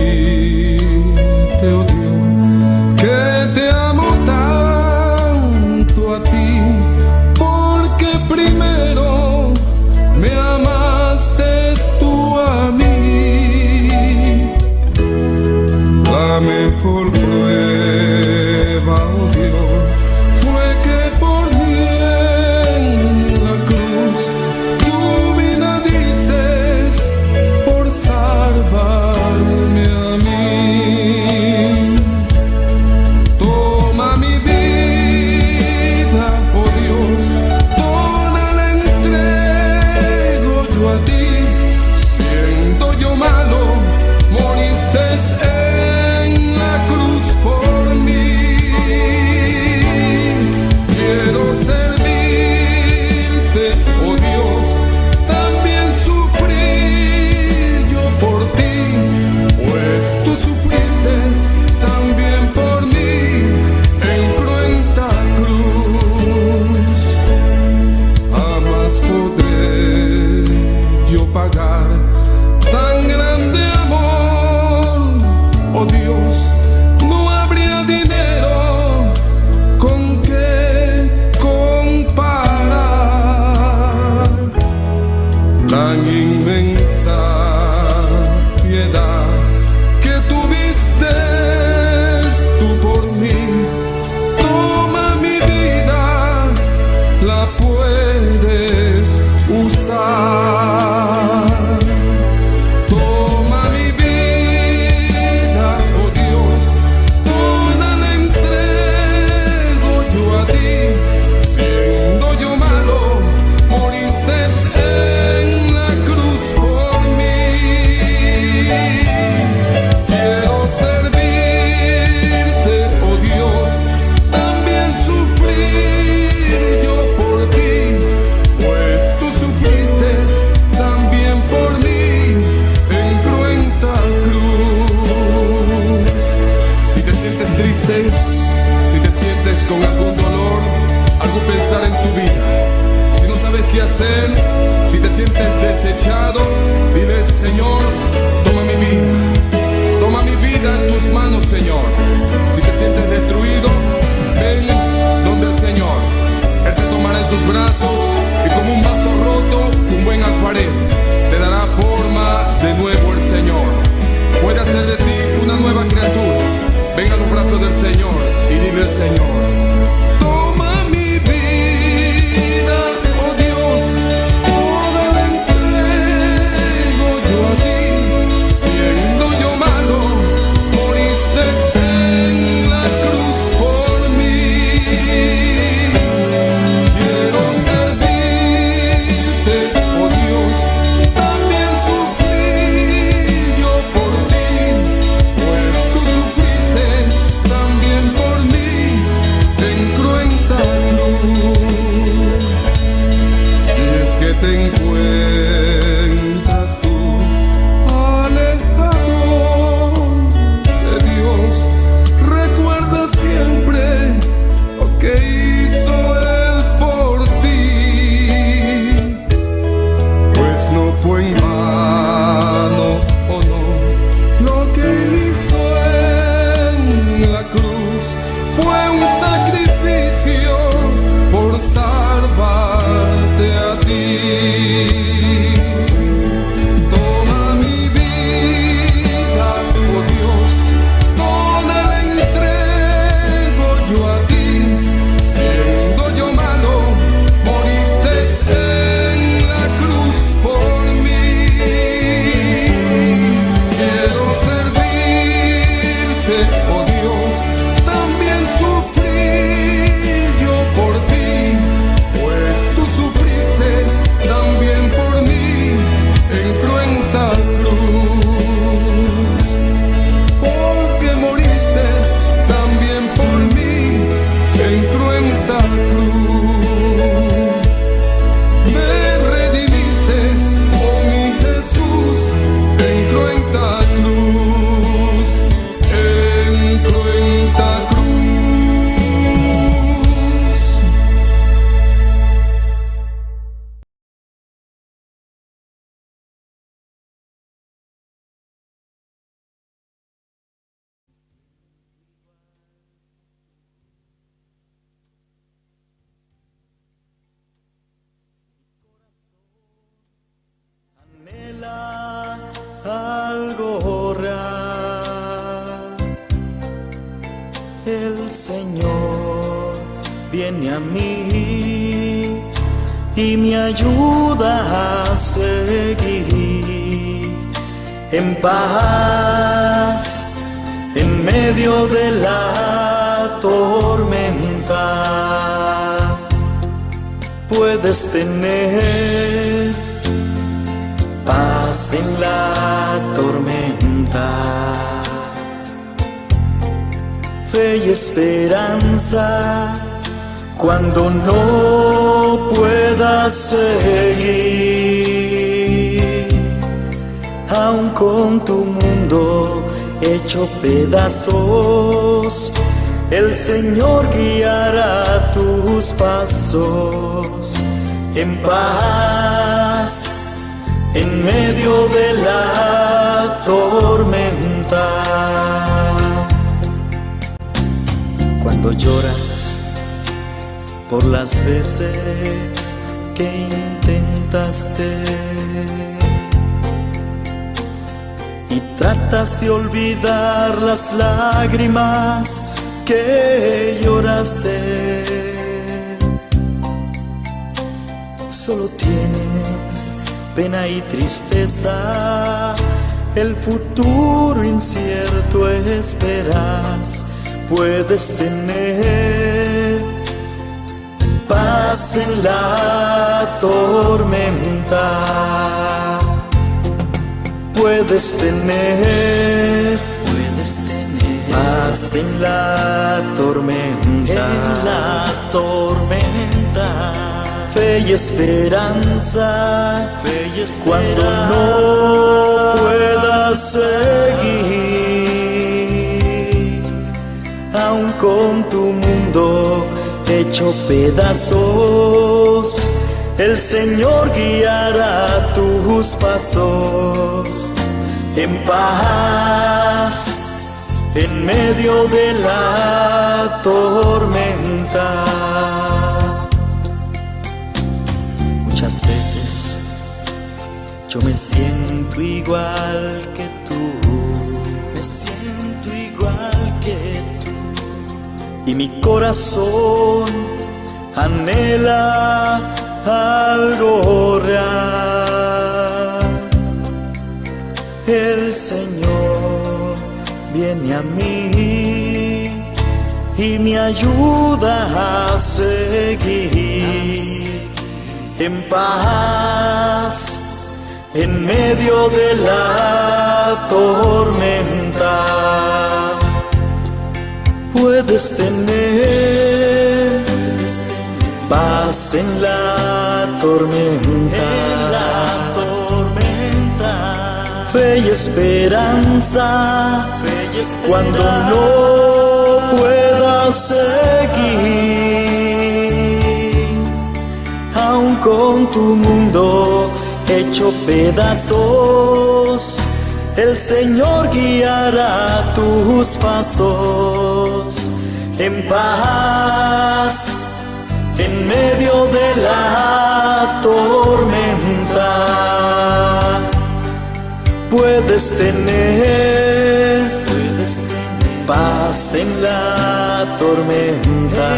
decirte, oh Dios, que te amo tanto a ti, porque primero me amaste tú a mí. La mejor prueba, oh Dios, fue que por mí en la cruz tu vida diste por salvarme a mí. Toma mi vida, oh Dios, toda la entrego yo a ti. Siendo yo malo, moriste en la cruz por mí. Quiero servirte, oh Dios, también sufrir yo por ti, pues tú sufriste también por mí en cruenta cruz. Jamás podré yo pagar tan grande amor, oh Dios, no habría dinero con que comparar tan inmensa piedad que tuviste tú por mí. Toma mi vida, la puedes usar. Toma mi vida, oh Dios, toda la entrego yo a ti. Siendo yo malo, moriste en la cruz por mí. Quiero servirte, oh Dios, también sufrir yo por ti, pues tú sufriste también por mí en cruenta cruz. Si te sientes triste, si te sientes con algún dolor, algún pensar en tu vida, si no sabes qué hacer, si te sientes desechado, dile: Señor, toma mi vida en tus manos, Señor. Si te sientes destruido, ven donde el Señor. Él te tomará en sus brazos y como un vaso roto, un buen alfarero, te dará forma de nuevo el Señor. Puede hacer de ti una nueva criatura. Ven a los brazos del Señor y dile al Señor: toma mi vida, oh Dios, toda la entrego yo a ti. Siendo yo malo, moriste en la cruz por mí. Quiero servirte, oh Dios, también sufrir yo por ti, pues tú sufriste también por mí El Señor viene a mí y me ayuda a seguir en paz en medio de la tormenta. Puedes tener paz en la tormenta, fe y esperanza cuando no puedas seguir, aun con tu mundo hecho pedazos, el Señor guiará tus pasos en paz en medio de la tormenta. Cuando lloras por las veces que intentaste y tratas de olvidar las lágrimas que lloraste, solo tienes pena y tristeza, el futuro incierto esperas. Puedes tener paz en la tormenta, puedes tener paz en la tormenta, fe y esperanza, cuando no puedas seguir, aun con tu mundo hecho pedazos, el Señor guiará tus pasos en paz en medio de la tormenta. Muchas veces yo me siento igual que tú, y mi corazón anhela algo real. El Señor viene a mí y me ayuda a seguir en paz en medio de la tormenta. Puedes tener paz en la tormenta, fe y esperanza, cuando no puedas seguir, aun con tu mundo hecho pedazos, el Señor guiará tus pasos en paz en medio de la tormenta. Puedes tener paz en la tormenta,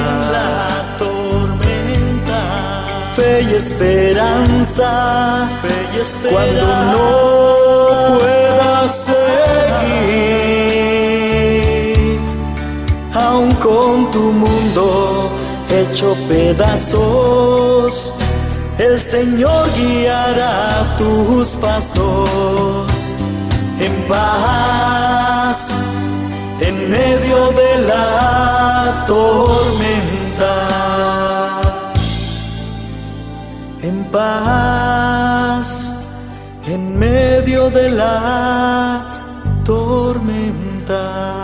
fe y esperanza, cuando no puedas seguir, aun con tu mundo hecho pedazos, el Señor guiará tus pasos en paz en medio de la tormenta. En paz en medio de la tormenta.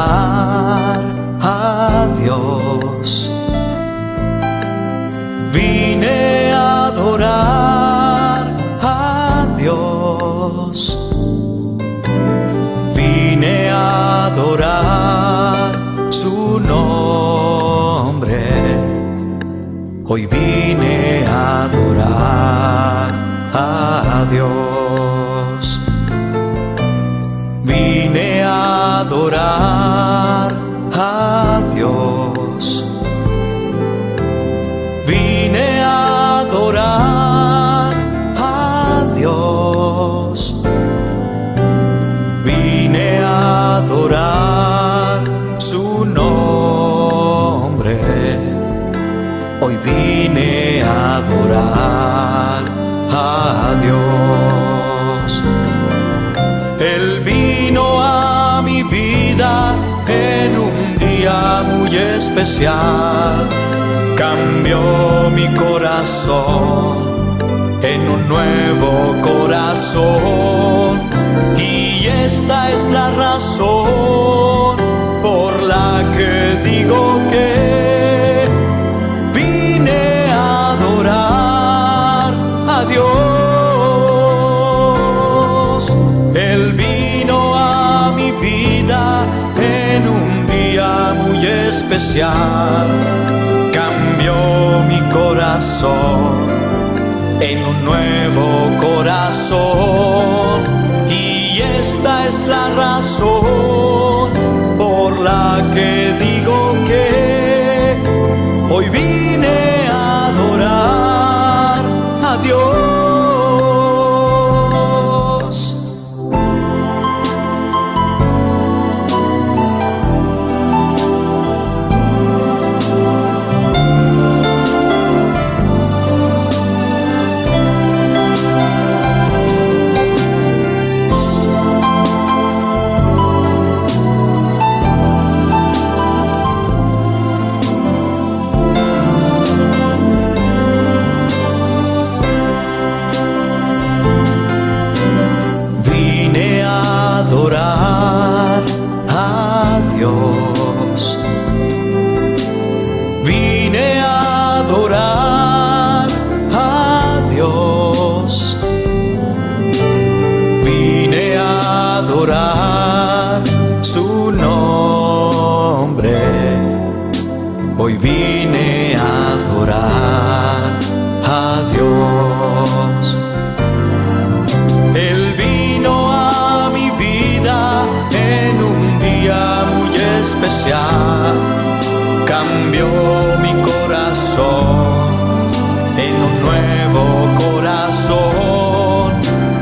adorar a Dios. Vine a adorar a Dios. Vine a adorar su nombre. Hoy vine a adorar a Dios. Vine a adorar a Dios. Vine a adorar a Dios. Vine a adorar su nombre. Hoy vine a adorar a Dios. Él vino a mi vida en un día muy especial. Cambió mi corazón en un nuevo corazón. Y esta es la razón por la que digo que vine a adorar a Dios. Él vino a mi vida en un día muy especial. Cambió mi corazón en un nuevo corazón. Y esta es la razón por la que digo que hoy vine a adorar a Dios. Adorar a Dios. Vine a adorar a Dios. Vine a adorar su nombre. Hoy vine a adorar a Dios. Él vino a mi vida en un día muy especial. Cambió mi corazón en un nuevo corazón.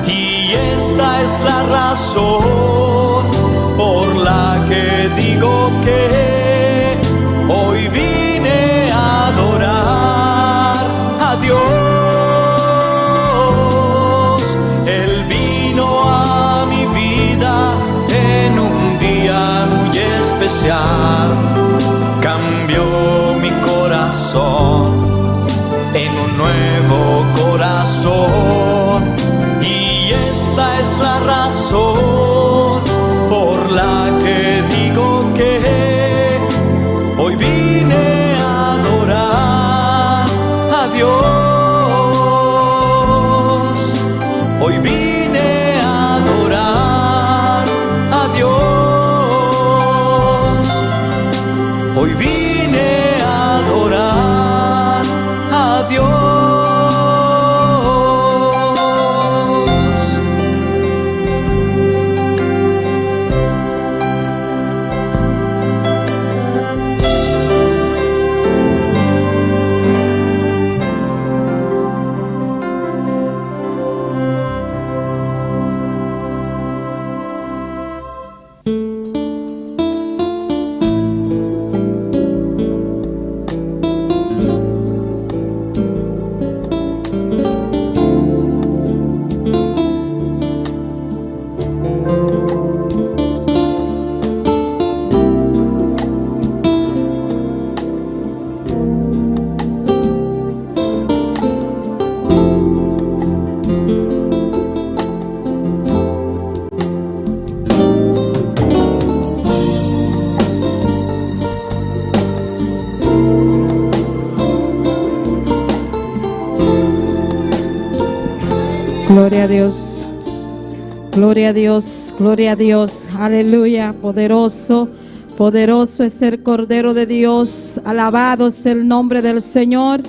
Y esta es la razón por la que digo que hoy vine a adorar a Dios. Él vino a mi vida en un día muy especial. Cambió mi corazón en un nuevo corazón. Y esta es la razón por la que digo que hoy vine a adorar a Dios. Hoy vine a adorar a Dios. Hoy vine a adorar a Dios. Gloria a Dios. Gloria a Dios. Gloria a Dios. Aleluya. Poderoso. Poderoso es el Cordero de Dios. Alabado es el nombre del Señor.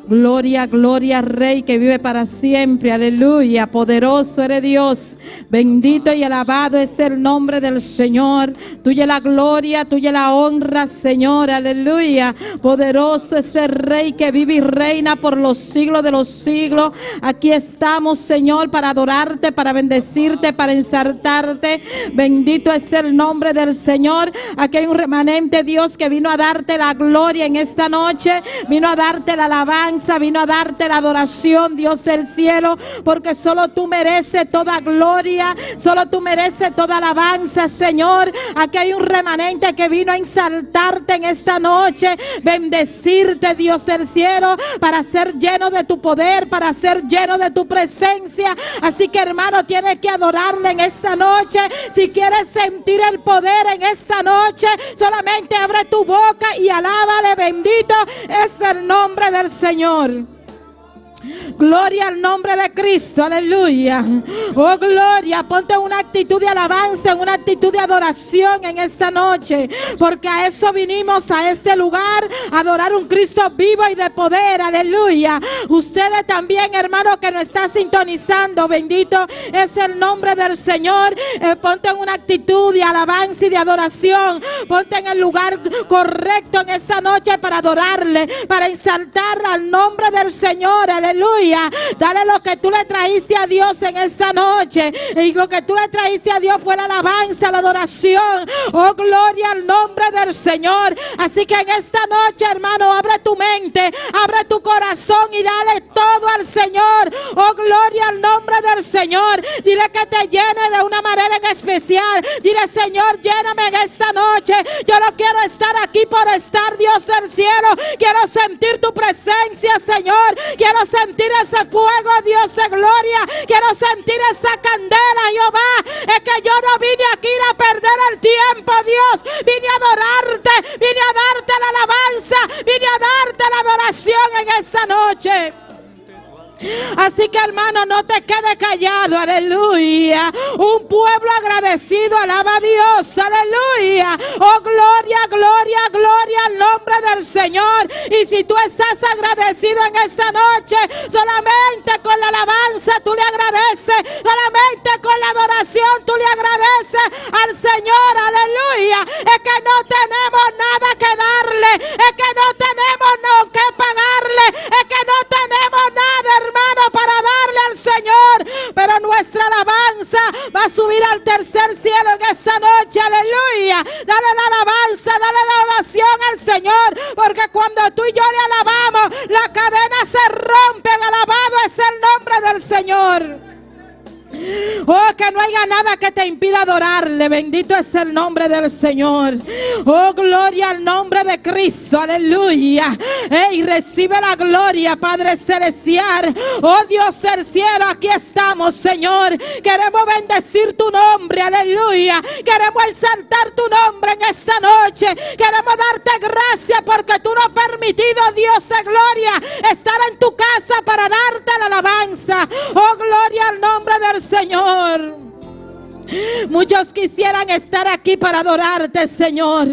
Gloria, gloria, Rey que vive para siempre. Aleluya. Poderoso eres Dios. Bendito y alabado es el nombre del Señor. Tuya la gloria, tuya la honra, Señor. Aleluya. Poderoso es el Rey que vive y reina por los siglos de los siglos. Aquí estamos, Señor, para adorarte, para bendecirte, para exaltarte. Bendito es el nombre del Señor. Aquí hay un remanente, Dios, que vino a darte la gloria en esta noche. Vino a darte la alabanza. Vino a darte la adoración, Dios del cielo, porque solo tú mereces toda gloria, solo tú mereces toda alabanza, Señor. Aquí hay un remanente que vino a exaltarte en esta noche, bendecirte, Dios del cielo, para ser lleno de tu poder, para ser lleno de tu presencia. Así que, hermano, tienes que adorarle en esta noche. Si quieres sentir el poder en esta noche, solamente abre tu boca y alábale. Bendito es el nombre del Señor. Gloria al nombre de Cristo, aleluya. Oh, gloria, ponte en una actitud de alabanza, en una actitud de adoración en esta noche, porque a eso vinimos a este lugar, a adorar un Cristo vivo y de poder, aleluya. Ustedes también, hermano, que nos está sintonizando, bendito es el nombre del Señor. Ponte en una actitud de alabanza y de adoración, ponte en el lugar correcto en esta noche para adorarle, para exaltar al nombre del Señor, aleluya. Dale lo que tú le trajiste a Dios en esta noche. Y lo que tú le trajiste a Dios fue la alabanza, la adoración. Oh, gloria al nombre del Señor. Así que en esta noche, hermano, abre tu mente, abre tu corazón y dale todo al Señor. Oh, gloria al nombre del Señor. Dile que te llene de una manera en especial. Dile, Señor, lléname en esta noche. Yo no quiero estar aquí por estar, Dios del cielo. Quiero sentir tu presencia, Señor. Quiero sentir ese fuego, Dios de gloria. Quiero sentir esa candela, Jehová. Es que yo no vine aquí a perder el tiempo, Dios. Vine a adorarte, vine a darte la alabanza, vine a darte la adoración en esta noche. Así que, hermano, no te quedes callado, aleluya. Un pueblo agradecido alaba a Dios, aleluya. Oh, gloria, gloria, gloria al nombre del Señor. Y si tú estás agradecido en esta noche, solamente con la alabanza tú le agradeces, solamente con la adoración tú le agradeces al Señor, aleluya. Es que no tenemos nada que darle, es que no tenemos no que pagarle, es que no tenemos nada, hermano, para darle al Señor. Pero nuestra alabanza va a subir al tercer cielo en esta noche, aleluya. Dale la alabanza, dale la oración al Señor, porque cuando tú y yo le alabamos, la cadena se rompe. Alabado es el nombre del Señor. Oh, que no haya nada que te impida adorarle. Bendito es el nombre del Señor. Oh, gloria al nombre de Cristo, aleluya. Y recibe la gloria, Padre celestial. Oh, Dios del cielo, aquí estamos, Señor. Queremos bendecir tu nombre, aleluya. Queremos exaltar tu nombre en esta noche. Queremos darte gracias porque tú nos has permitido, Dios de gloria, estar en tu casa para darte la alabanza. Oh, gloria al nombre del Señor. Muchos quisieran estar aquí para adorarte, Señor,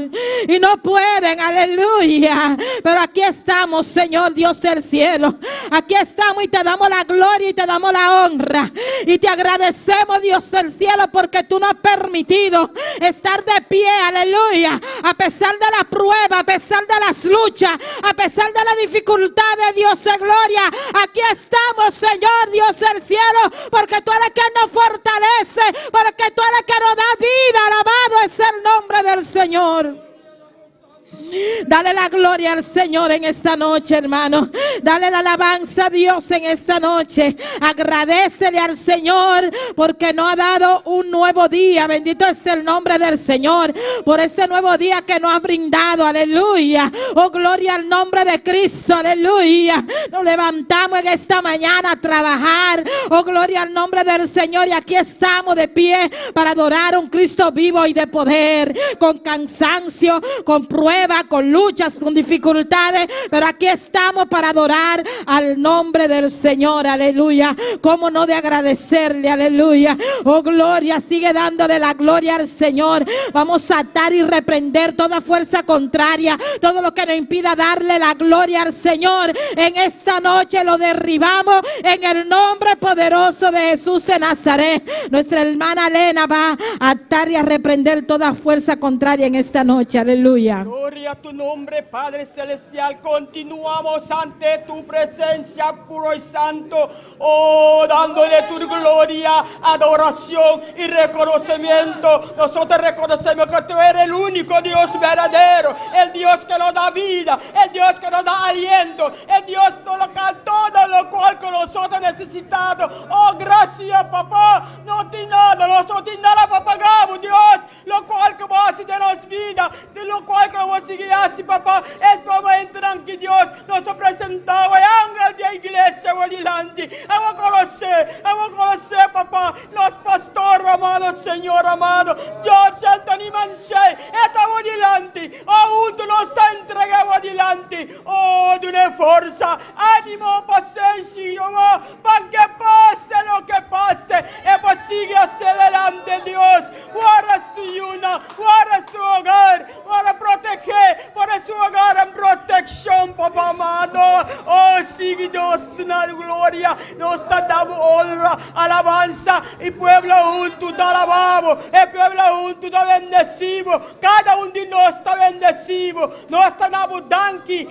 y no pueden, aleluya. Pero aquí estamos, Señor Dios del cielo. Aquí estamos y te damos la gloria y te damos la honra. Y te agradecemos, Dios del cielo, porque tú nos has permitido estar de pie, aleluya. A pesar de la prueba, a pesar de las luchas, a pesar de la dificultad de Dios de gloria. Aquí estamos, Señor Dios del cielo, porque tú eres quien nos fortalece, porque tú eres que nos da vida. Alabado es el nombre del Señor. Dale la gloria al Señor en esta noche, hermano. Dale la alabanza a Dios en esta noche. Agradécele al Señor porque nos ha dado un nuevo día. Bendito es el nombre del Señor por este nuevo día que nos ha brindado. Aleluya. Oh, gloria al nombre de Cristo. Aleluya. Nos levantamos en esta mañana a trabajar. Oh, gloria al nombre del Señor. Y aquí estamos de pie para adorar a un Cristo vivo y de poder. Con cansancio, con prueba, con luchas, con dificultades, pero aquí estamos para adorar al nombre del Señor, aleluya. Cómo no de agradecerle, aleluya. Oh, gloria, sigue dándole la gloria al Señor. Vamos a atar y reprender toda fuerza contraria, todo lo que nos impida darle la gloria al Señor. En esta noche lo derribamos en el nombre poderoso de Jesús de Nazaret. Nuestra hermana Elena va a atar y a reprender toda fuerza contraria en esta noche, aleluya. Gloria a tu nombre, Padre Celestial. Continuamos ante tu presencia, puro y santo. Oh, dándole tu gloria, adoración y reconocimiento. Nosotros reconocemos que tú eres el único Dios verdadero, el Dios que nos da vida, el Dios que nos da aliento, el Dios todo lo cual que nosotros necesitamos. Oh, gracias, papá. No tiene nada, nosotros tiene nada para pagar, Dios. Lo cual que vos haces de las vidas, de lo cual que vos seguir así, papá. Es para entrar que Dios nos presentaba ángel de la iglesia por delante. Vamos a conocer, papá, los pastores, amado, Señor, amado. Dios Santo ni manché, estamos delante. Aún tú nos está entregado adelante. Oh, de una fuerza, ánimo, paciencia, para que pase lo que pase. Y pues sigue hacia adelante, Dios. Guarda su yuna, guarda su hogar, para proteger, para su hogar en protección, papá amado. Oh, sigue Dios, una gloria. Nos está dando honra, alabanza. Y pueblo junto te alabamos. El pueblo junto te bendecimos. Cada uno de nosotros está bendecido. Nos está dando danki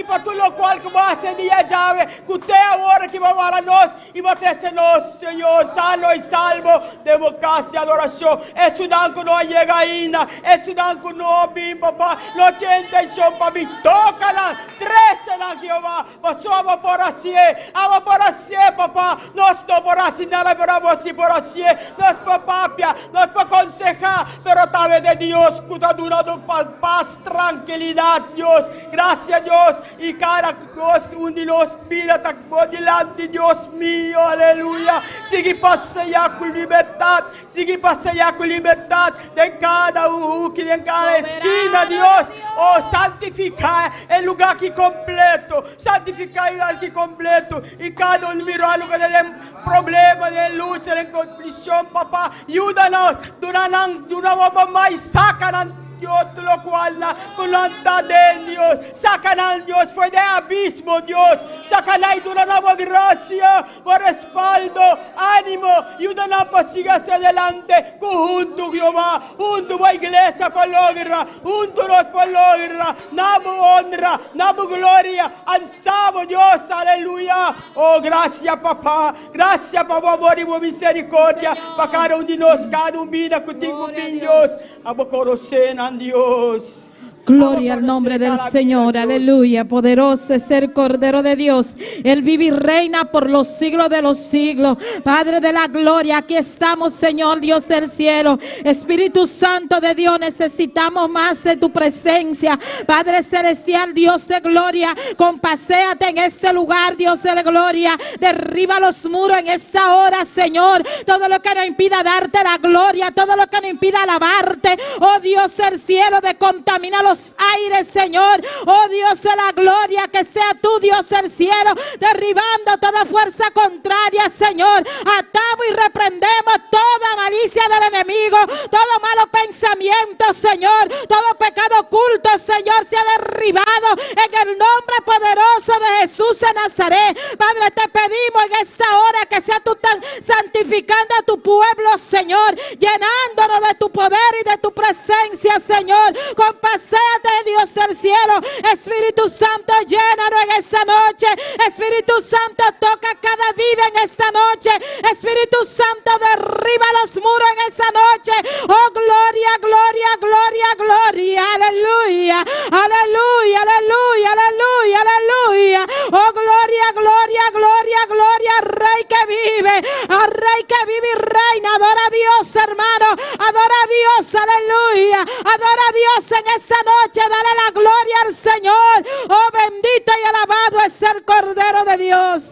para todo lo cual que va a ser día llave. Que usted ahora que va a dar a nos y va a tenernos, Señor, sano y salvo. Demos casta adoración. Es un danco no llega ainda. Es un danco no bien, papá. No tiene intención para mí. Tócala. Trécela, Jehová. Vamos por así. Vamos por así, papá. Nos no por así nada, pero vamos así por así. Nos por papia. Nos por aconsejar. Pero tal vez de Dios. Que está durando paz, tranquilidad, Dios. Gracias, Dios. Y cada cosa un de los vida está por delante, Dios mío, aleluya. Sigue pasear con libertad. Sigue pasear con libertad de cada uno, de cada esquina, Dios. Oh, santificar el lugar aquí completo. Santificar el lugar aquí completo. Y cada uno mira lo que tiene problema, de lucha, de condición, papá. Ayúdanos. Durante una bomba más, sácanos. Dios, lo cual con la voluntad de Dios, sacan al Dios fue de abismo, Dios, sacan ahí de una nueva gracia, por respaldo, ánimo, y una nueva siga hacia adelante, junto Jehová, junto a iglesia por logra, junto nos por logra, nabo honra, nabo gloria, ansamos Dios, aleluya. Oh, gracias papá, gracias por amor y misericordia, para cada uno de nosotros, cada uno vida contigo, Dios, vamos a conocer a Dios. Gloria al nombre del Señor, aleluya. Poderoso es el Cordero de Dios. Él vive y reina por los siglos de los siglos. Padre de la gloria, aquí estamos, Señor Dios del cielo. Espíritu Santo de Dios, necesitamos más de tu presencia. Padre celestial, Dios de gloria, compaséate en este lugar, Dios de la gloria. Derriba los muros en esta hora, Señor. Todo lo que nos impida darte la gloria, todo lo que nos impida alabarte, oh Dios del cielo, de contaminar los aires, Señor. Oh Dios de la gloria, que sea tú, Dios del cielo, derribando toda fuerza contraria, Señor. Atamos y reprendemos toda malicia del enemigo, todo malo pensamiento, Señor, todo pecado oculto, Señor, sea derribado en el nombre poderoso de Jesús de Nazaret. Padre, te pedimos en esta hora que sea tú tan santificando a tu pueblo, Señor, llenándonos de tu poder y de tu presencia, Señor. Compasión, Dios del cielo, Espíritu Santo, llénanos en esta noche. Espíritu Santo, toca cada vida en esta noche. Espíritu Santo, derriba los muros en esta noche. Oh, gloria, gloria, gloria, gloria, aleluya, aleluya, aleluya, aleluya, aleluya. Oh, gloria, gloria, gloria, gloria al Rey que vive, al Rey que vive y reina. Adora a Dios, hermano, adora a Dios, aleluya, adora a Dios en esta noche, dale la gloria al Señor. Oh, bendito y alabado es el Cordero de Dios.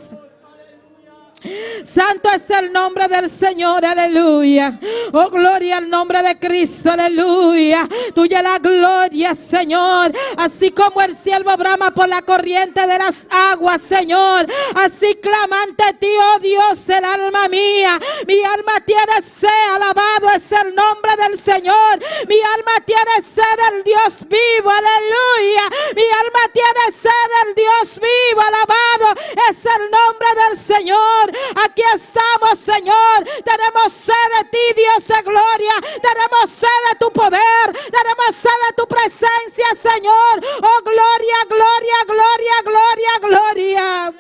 Santo es el nombre del Señor, aleluya. Oh, gloria al nombre de Cristo, aleluya. Tuya la gloria, Señor. Así como el siervo brama por la corriente de las aguas, Señor, así clama ante ti, oh Dios, el alma mía. Mi alma tiene sed, alabado es el nombre del Señor. Mi alma tiene sed del Dios vivo, aleluya. Mi alma tiene sed del Dios vivo, alabado es el nombre del Señor. Aquí estamos, Señor. Tenemos sed de ti, Dios de gloria. Tenemos sed de tu poder. Tenemos sed de tu presencia, Señor. Oh, gloria, gloria, gloria, gloria, gloria.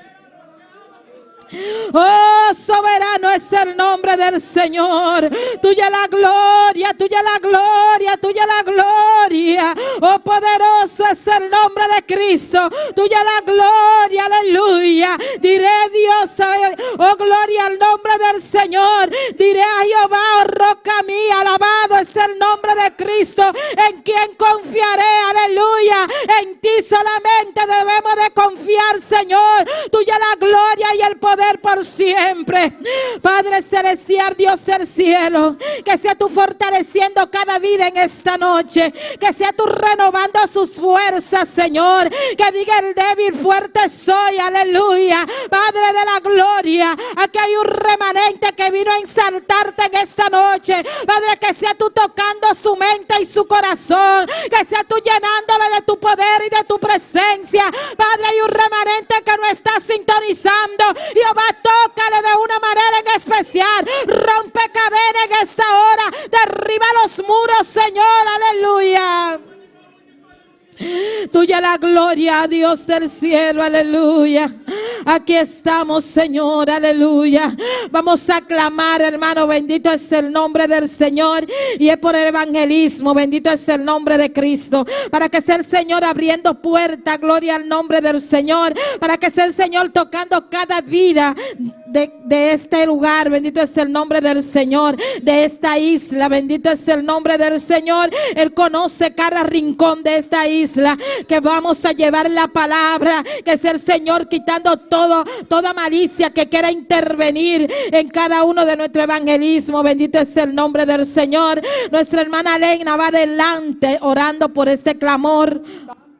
Oh, soberano es el nombre del Señor. Tuya la gloria, tuya la gloria, tuya la gloria. Oh, poderoso es el nombre de Cristo. Tuya la gloria, aleluya. Diré Dios, oh, gloria al nombre del Señor. Diré a Jehová, oh, roca mía, alabado es el nombre de Cristo. En quien confiaré, aleluya. En ti solamente debemos de confiar, Señor. Tuya la gloria y el poder por siempre. Padre celestial, Dios del cielo, que sea tú fortaleciendo cada vida en esta noche, que sea tú renovando sus fuerzas, Señor, que diga el débil, fuerte soy, aleluya. Padre de la gloria, aquí hay un remanente que vino a exaltarte en esta noche. Padre, que sea tú tocando su mente y su corazón, que sea tú llenándole de tu poder y de tu presencia. Padre, hay un remanente que no está sintonizando. Jehová, tócale de una manera en especial. Rompe cadena en esta hora. Derriba los muros, Señor, aleluya. Tuya la gloria, Dios del cielo, aleluya. Aquí estamos, Señor, aleluya. Vamos a clamar, hermano, bendito es el nombre del Señor. Y es por el evangelismo, bendito es el nombre de Cristo. Para que sea el Señor abriendo puertas, gloria al nombre del Señor. Para que sea el Señor tocando cada vida de este lugar, bendito es el nombre del Señor. De esta isla, bendito es el nombre del Señor. Él conoce cada rincón de esta isla. Que vamos a llevar la palabra, que es el Señor quitando toda malicia que quiera intervenir en cada uno de nuestro evangelismo. Bendito es el nombre del Señor. Nuestra hermana Elena va adelante orando por este clamor,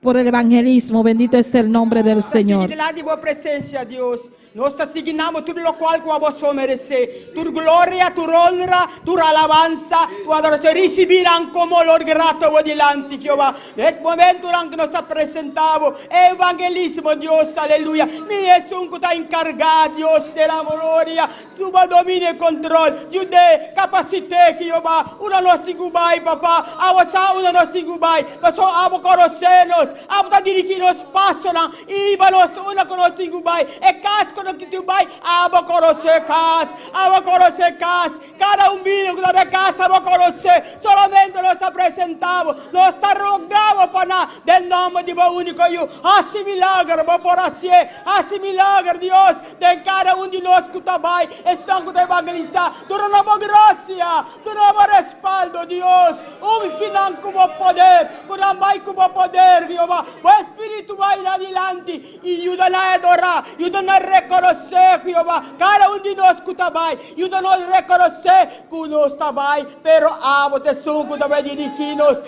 por el evangelismo. Bendito es el nombre del Señor. De boa presença, Deus. Nós te asignamos tudo o qual que você merece. Tu glória, tu honra, tu alabanza, tu adoração recibirão como olor grato delante, Jeová. Neste momento que nós te apresentamos, evangelismo, Deus, aleluia. Me és que está encarregado, Deus, da glória. Tu vai domínio e controle. Jude, capacite, Jeová. Uma nós te gubai, papá. Awasa, uma nós te gubai. Passou abo conhecer-nos, abo tá dirigindo os passos, e nós uma que nós te gubai. É casco que tu vai, abo conhecer casa, cada vídeo que da casa abo conhecer, solamente nós te apresentamos, nós te rogamos para del nome de o único eu, assim milagre, assim milagre, Deus, de cada de nós que tu vai, estão que te evangelizar, tu nova graça, tu nova respaldo, Deus, que não como poder, que não vai como poder, Jeová, o Espírito vai adiante e ajuda a adorar, ajuda a reconocer, Jeová, cada de nós que está vai, ajuda-nos a reconhecer que nós está vai, pero te sungo também dirigir-nos,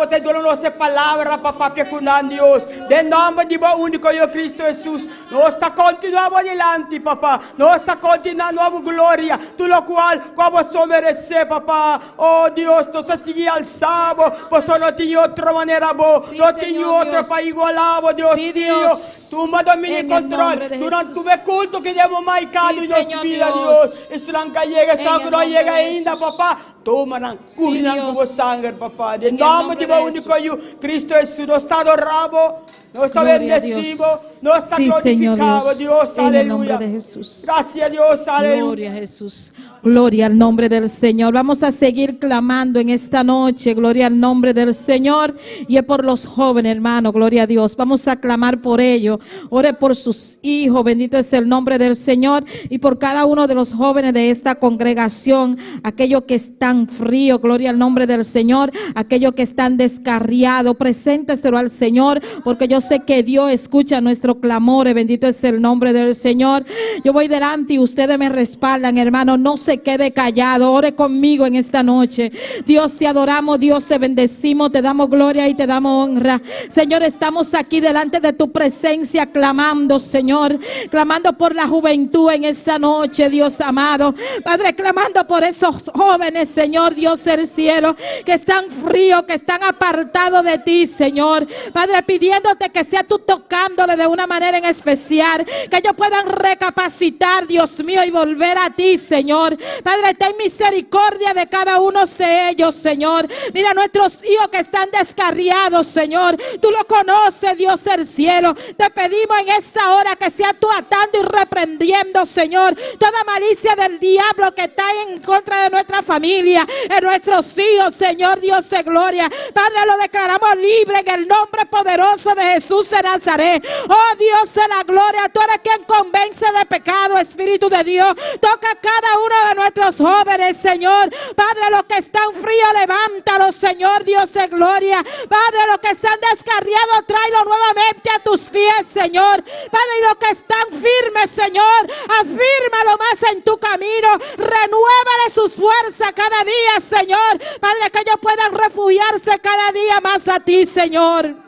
te dou nossa palavra, papá, pecunando, Deus, de nome de o único eu, Cristo Jesus, nós está continuando adiante, papá, nós está continuando a glória, tudo o qual você merece, papá, oh Deus, nós te alçamos, pois não tem outra maneira boa, não tem outra para igualar, Deus mío, tu me domina e controle, durante tu culto que demos marcado em nossa vida, Deus, isso não chega, só que não chega ainda, papá, toma, cuida com o sangue, papá, em nome de o único eu, Cristo Jesus, nós está adorado, nós está bendecido, nós está glorificado, Deus, aleluya. Gracias, Dios, aleluya. Gloria a Jesús. Gloria al nombre del Señor. Vamos a seguir clamando en esta noche. Gloria al nombre del Señor. Y es por los jóvenes, hermano. Gloria a Dios. Vamos a clamar por ellos. Ore por sus hijos, bendito es el nombre del Señor, y por cada uno de los jóvenes de esta congregación, aquellos que están fríos, gloria al nombre del Señor, aquellos que están descarriados, presénteselo al Señor, porque yo sé que Dios escucha nuestro clamor, bendito es el nombre del Señor. Yo voy delante y ustedes me respaldan, hermano, no se quede callado, ore conmigo en esta noche. Dios, te adoramos, Dios, te bendecimos, te damos gloria y te damos honra. Señor, estamos aquí delante de tu presencia clamando, Señor, clamando por la juventud en esta noche, Dios amado. Padre, clamando por esos jóvenes, Señor, Dios del cielo, que están fríos, que están apartados de ti, Señor. Padre, pidiéndote que sea tú tocándole de una manera en especial, que ellos puedan recapacitar, Dios mío, y volver a ti, Señor. Padre, ten misericordia de cada uno de ellos, Señor. Mira nuestros hijos que están descarriados, Señor. Tú lo conoces, Dios del cielo. Te pedimos en esta hora que sea tú atando y reprendiendo, Señor, toda malicia del diablo que está en contra de nuestra familia, en nuestros hijos, Señor, Dios de gloria. Padre, lo declaramos libre en el nombre poderoso de Jesús de Nazaret. Oh Dios de la gloria, tú eres quien convence de pecado, Espíritu de Dios. Toca a cada uno de nuestros jóvenes, Señor. Padre, los que están fríos, levántalos, Señor, Dios de gloria. Padre, los que están descarriados, tráelos nuevamente a tus pies, Señor. Padre, y los que están firmes, Señor, afírmalo más en tu camino. Renuévale sus fuerzas cada día, Señor. Padre, que ellos puedan refugiarse cada día más a ti, Señor.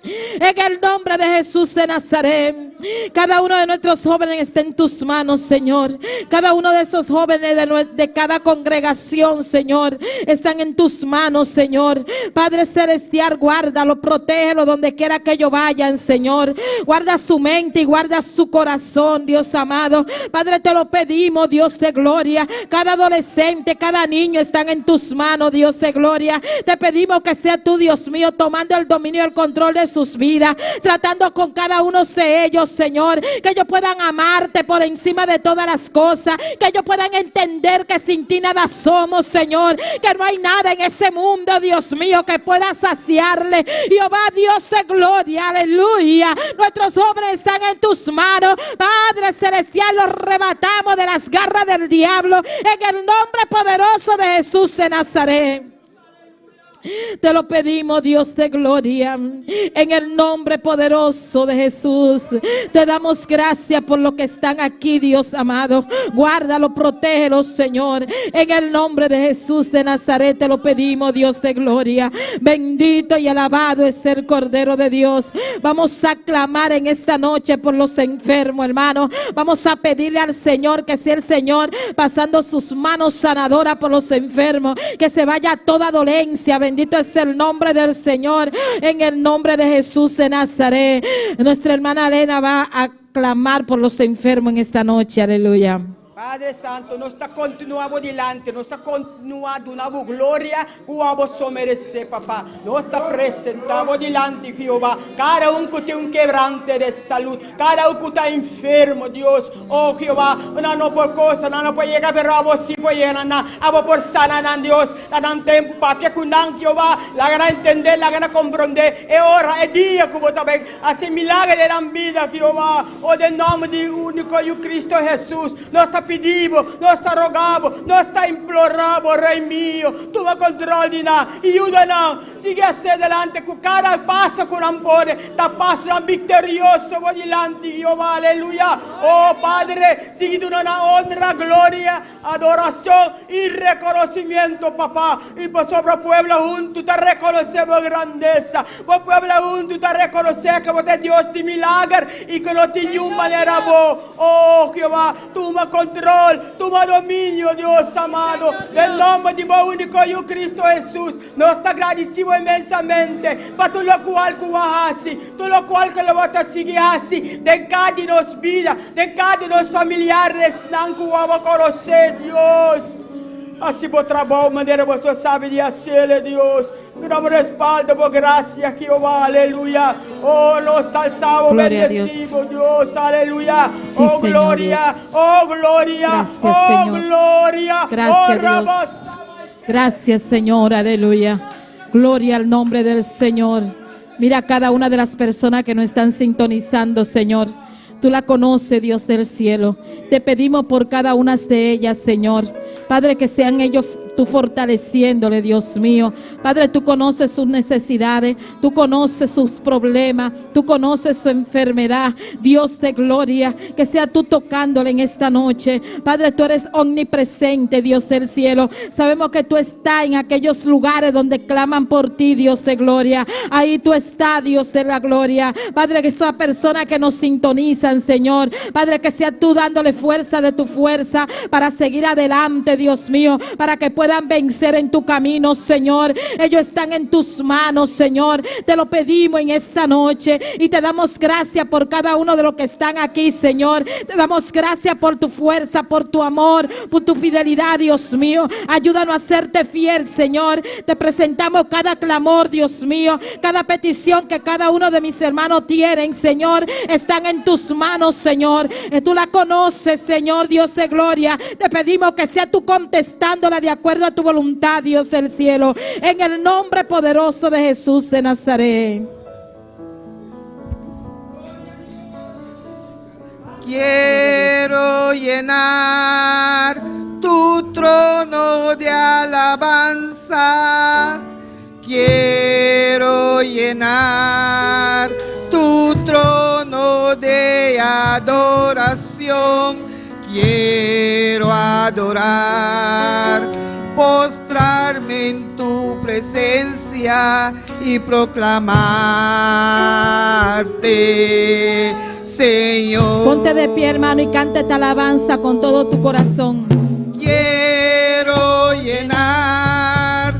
En el nombre de Jesús de Nazaret, cada uno de nuestros jóvenes está en tus manos, Señor. Cada uno de esos jóvenes de cada congregación, Señor, están en tus manos, Señor. Padre celestial, guárdalo, protégelo donde quiera que ellos vayan, Señor. Guarda su mente y guarda su corazón, Dios amado. Padre, te lo pedimos, Dios de gloria. Cada adolescente, cada niño están en tus manos, Dios de gloria. Te pedimos que sea tú, Dios mío, tomando el dominio y el control de sus vidas, tratando con cada uno de ellos, Señor, que ellos puedan amarte por encima de todas las cosas, que ellos puedan entender que sin ti nada somos, Señor, que no hay nada en ese mundo, Dios mío, que pueda saciarle. Jehová, Dios de gloria, aleluya. Nuestros jóvenes están en tus manos, Padre celestial, los arrebatamos de las garras del diablo en el nombre poderoso de Jesús de Nazaret. Te lo pedimos, Dios de gloria, en el nombre poderoso de Jesús. Te damos gracias por lo que están aquí, Dios amado. Guárdalo, protégelo, Señor, en el nombre de Jesús de Nazaret. Te lo pedimos, Dios de gloria. Bendito y alabado es el Cordero de Dios. Vamos a clamar en esta noche por los enfermos, hermano. Vamos a pedirle al Señor que sea el Señor pasando sus manos sanadoras por los enfermos, que se vaya toda dolencia. Bendito es el nombre del Señor, en el nombre de Jesús de Nazaret. Nuestra hermana Elena va a clamar por los enfermos en esta noche, aleluya. Padre Santo, nós está continuando adiante, nós está continuando na glória, o abo merecer, papá. Nós está apresentando adiante, Jeová. Cada que tem quebrante de saúde, cada que está enfermo, Deus. Oh, Jeová, não por coisa, não pode chegar para você, pode não, abo por sanar, Deus. Não tempo, papá, que não, Jeová, lá gana entender, lá gana compreender. É hora, é dia que você também, assim milagre da vida, Jeová. Oh, de nome de único Cristo Jesus, nós está pedimos, nós está rogamos, nós está imploramos, Rei mio, toma controle de nós, ajuda-nos, siga assim adelante, com cada passo que não pode, da passo vitorioso, vou adiante, Jeová, aleluia. Oh Padre, siga dando honra, glória, adoração e reconhecimento, papá, e por sobre o povo junto, te reconhecemos grandeza, o povo junto, te reconhecemos que você é Deus de milagre e que não tem nenhuma maneira boa. Oh Jeová, toma controle, toma domínio, Deus amado, em nome de bom único Cristo Jesus. Nós te agradecemos imensamente para tudo o qual que você tudo o qual que você seguisse, de cada nossa vida, de cada nosso familiares, não que vamos conhecer, Deus. Assim por trabalho, maneira você sabe de fazer, Deus. Que nos respalda por graça, Jeová, aleluia. Oh, nós te alçamos, bendecimos, Deus, aleluia. Oh, glória, oh, glória, oh, glória. Gracias, Dios. Gracias, Señor, aleluya. Gloria al nombre del Señor. Mira a cada una de las personas que nos están sintonizando, Señor. Tú la conoces, Dios del cielo. Te pedimos por cada una de ellas, Señor. Padre, que sean ellos tú fortaleciéndole, Dios mío. Padre, tú conoces sus necesidades, tú conoces sus problemas, tú conoces su enfermedad. Dios de gloria, que sea tú tocándole en esta noche. Padre, tú eres omnipresente, Dios del cielo. Sabemos que tú estás en aquellos lugares donde claman por ti, Dios de gloria. Ahí tú estás, Dios de la gloria. Padre, que esas personas que nos sintonizan, Señor. Padre, que sea tú dándole fuerza de tu fuerza para seguir adelante, Dios mío, para que puedan vencer en tu camino, Señor. Ellos están en tus manos, Señor. Te lo pedimos en esta noche y te damos gracias por cada uno de los que están aquí, Señor. Te damos gracias por tu fuerza, por tu amor, por tu fidelidad, Dios mío. Ayúdanos a serte fiel, Señor. Te presentamos cada clamor, Dios mío, cada petición que cada uno de mis hermanos tienen, Señor. Están en tus manos, Señor. Tú la conoces, Señor, Dios de gloria. Te pedimos que sea tú contestándola de acuerdo a tu voluntad, Dios del cielo, en el nombre poderoso de Jesús de Nazaret. Quiero llenar tu trono de alabanza. Quiero llenar tu trono de adoración. Quiero adorar, postrarme en tu presencia y proclamarte, Señor. Ponte de pie, hermano, y canta esta alabanza con todo tu corazón. Quiero llenar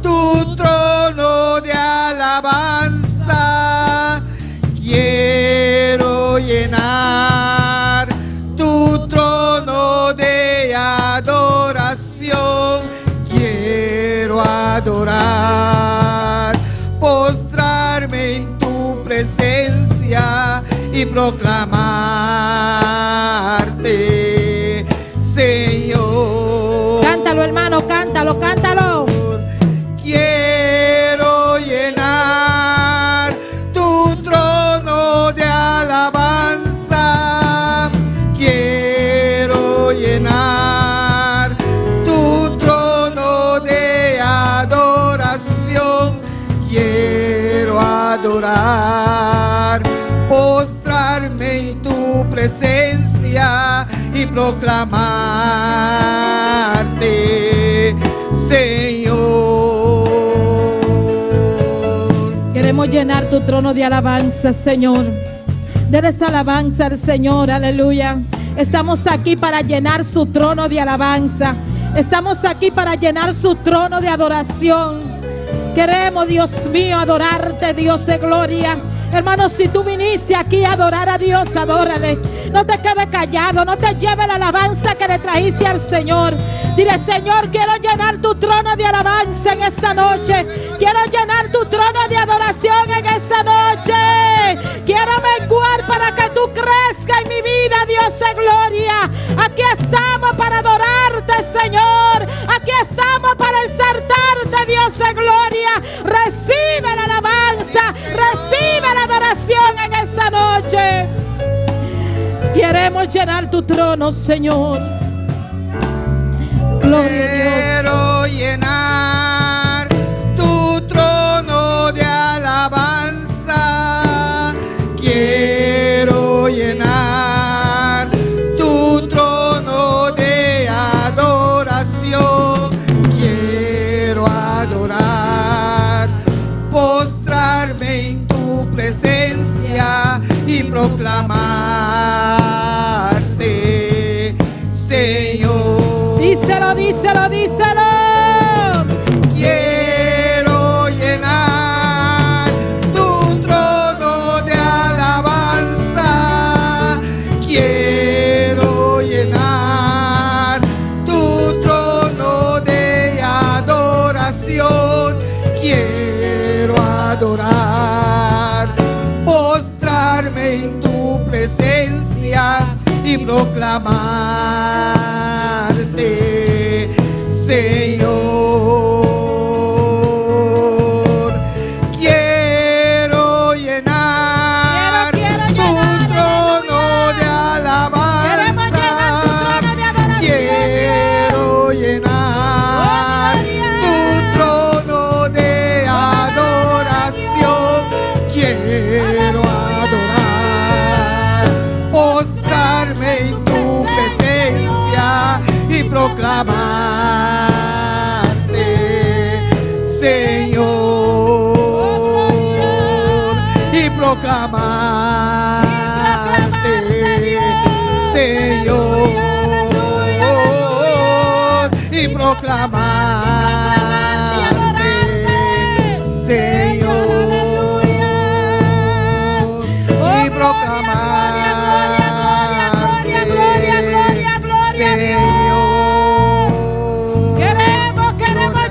tu trono de alabanza. Quiero llenar tu trono de adoración. Quiero adorar, postrarme en tu presencia y proclamarte, Señor. Cántalo, hermano, cántalo, cántalo. Quiero llenar tu trono de alabanza. Quiero llenar tu trono de adoración. Quiero adorar, postrarme en tu presencia y proclamarte, Señor. Queremos llenar tu trono de alabanza, Señor. Dales alabanza al Señor, aleluya. Estamos aquí para llenar su trono de alabanza. Estamos aquí para llenar su trono de adoración. Queremos, Dios mío, adorarte, Dios de gloria. Hermano, si tú viniste aquí a adorar a Dios, adórale. No te quedes callado, no te lleves la alabanza que le trajiste al Señor. Dile: Señor, quiero llenar tu trono de alabanza en esta noche. Quiero llenar tu trono de adoración en esta noche. Quiero menguar para que tú crezcas en mi vida, Dios de gloria. Aquí estamos para adorarte, Señor. Aquí estamos para exaltarte, Dios de gloria. Recibe la alabanza, recibe la adoración en esta noche. Queremos llenar tu trono, Señor. Gloria a Dios. Quiero llenar tu trono de alabanza. Quiero llenar tu trono de adoración. Quiero adorar, postrarme en tu presencia y proclamarte, Señor. Díselo, díselo, díselo. Quiero llenar tu trono de alabanza. Quiero llenar tu trono de adoración. Quiero adorar, postrarme en tu presencia y proclamarte, Señor. Quiero proclamarte, Señor, y proclamarte, Señor, y proclamarte, Señor, y proclamarte, Señor. Queremos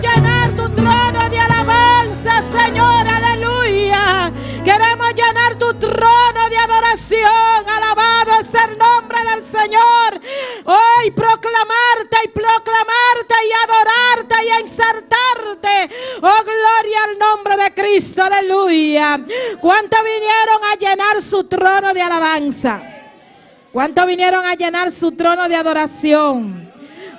llenar tu trono de alabanza, Señor, aleluya. Queremos llenar tu trono de adoración. Alabado es el nombre del Señor. Hoy proclamarte y proclamarte y adorarte y exaltarte. Oh, gloria al nombre de Cristo, aleluya. ¿Cuántos vinieron a llenar su trono de alabanza? ¿Cuántos vinieron a llenar su trono de adoración?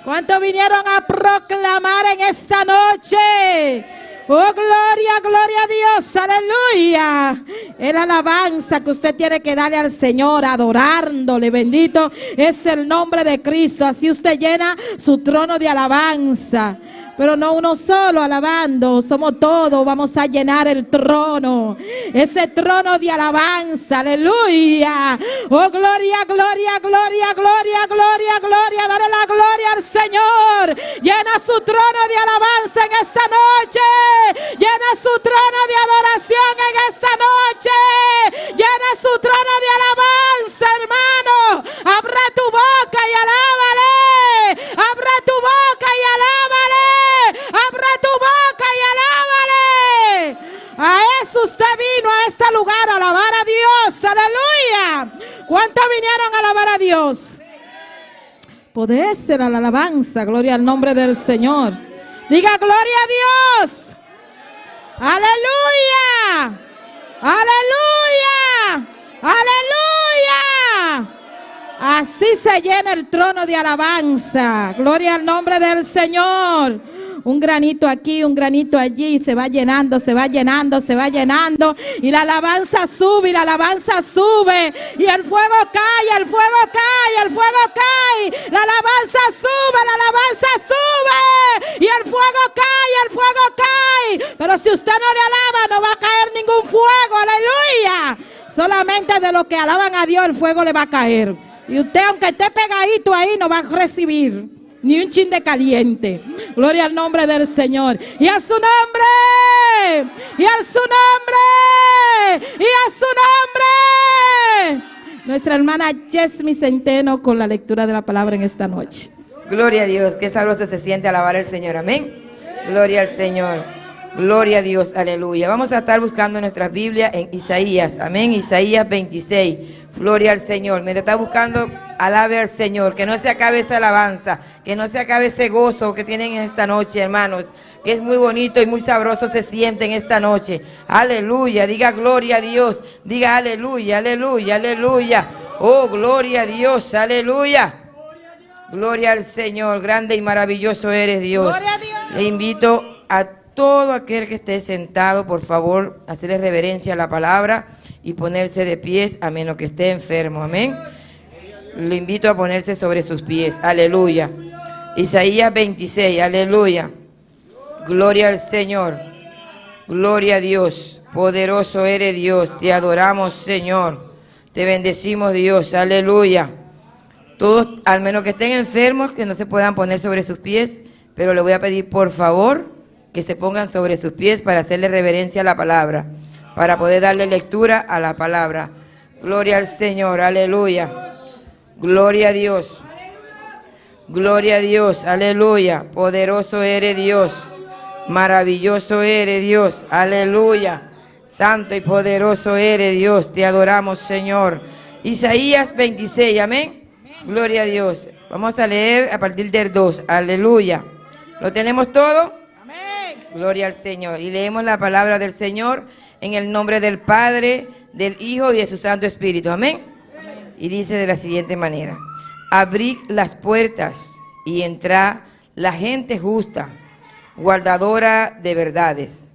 ¿Cuántos vinieron a proclamar en esta noche? Oh, gloria, gloria a Dios, aleluya. Es la alabanza que usted tiene que darle al Señor, adorándole. Bendito es el nombre de Cristo. Así usted llena su trono de alabanza. Pero no uno solo alabando, somos todos, vamos a llenar el trono, ese trono de alabanza, aleluya. Oh, gloria, gloria, gloria, gloria, gloria, gloria, dale la gloria al Señor. Llena su trono de alabanza en esta noche, llena su trono de adoración en esta noche, llena su trono de alabanza, hermano. Abre tu boca y alábale, abre tu boca y alábale. Abre tu boca y alábale. A eso usted vino a este lugar, a alabar a Dios, aleluya. ¿Cuántos vinieron a alabar a Dios? Poder ser a la alabanza, gloria al nombre del Señor. Diga gloria a Dios. Aleluya, aleluya, aleluya. Así se llena el trono de alabanza, gloria al nombre del Señor. Un granito aquí, un granito allí, se va llenando, se va llenando, se va llenando. Y la alabanza sube, y la alabanza sube. Y el fuego cae, el fuego cae, el fuego cae. La alabanza sube, la alabanza sube. Y el fuego cae, el fuego cae. Pero si usted no le alaba, no va a caer ningún fuego, aleluya. Solamente de los que alaban a Dios, el fuego le va a caer. Y usted, aunque esté pegadito ahí, no va a recibir ni un chin de caliente. Gloria al nombre del Señor. Y a su nombre. Y a su nombre. Y a su nombre. Nuestra hermana Yesmi Centeno con la lectura de la palabra en esta noche. Gloria a Dios. Qué sabroso se siente alabar al Señor. Amén. Gloria al Señor. Gloria a Dios. Aleluya. Vamos a estar buscando nuestras Biblias en Isaías. Amén. Isaías 26. Gloria al Señor. Mientras está buscando, alabe al Señor. Que no se acabe esa alabanza. Que no se acabe ese gozo que tienen en esta noche, hermanos. Que es muy bonito y muy sabroso se siente en esta noche. Aleluya. Diga gloria a Dios. Diga aleluya, aleluya, aleluya. Oh, gloria a Dios. Aleluya. Gloria al Señor. Grande y maravilloso eres Dios. Le invito a todo aquel que esté sentado, por favor, hacerle reverencia a la palabra y ponerse de pies, a menos que esté enfermo. Amén. Lo invito a ponerse sobre sus pies. Aleluya. Isaías 26. Aleluya. Gloria al Señor. Gloria a Dios. Poderoso eres Dios. Te adoramos, Señor. Te bendecimos, Dios. Aleluya. Todos, al menos que estén enfermos, que no se puedan poner sobre sus pies, pero le voy a pedir, por favor, que se pongan sobre sus pies para hacerle reverencia a la palabra, para poder darle lectura a la palabra. Gloria al Señor, aleluya. Gloria a Dios. Gloria a Dios, aleluya. Poderoso eres Dios. Maravilloso eres Dios, aleluya. Santo y poderoso eres Dios. Te adoramos, Señor. Isaías 26, amén. Gloria a Dios. Vamos a leer a partir del 2, aleluya. ¿Lo tenemos todo? Gloria al Señor. Y leemos la palabra del Señor en el nombre del Padre, del Hijo y de su Santo Espíritu. Amén. Y dice de la siguiente manera: abrid las puertas y entrad la gente justa, guardadora de verdades.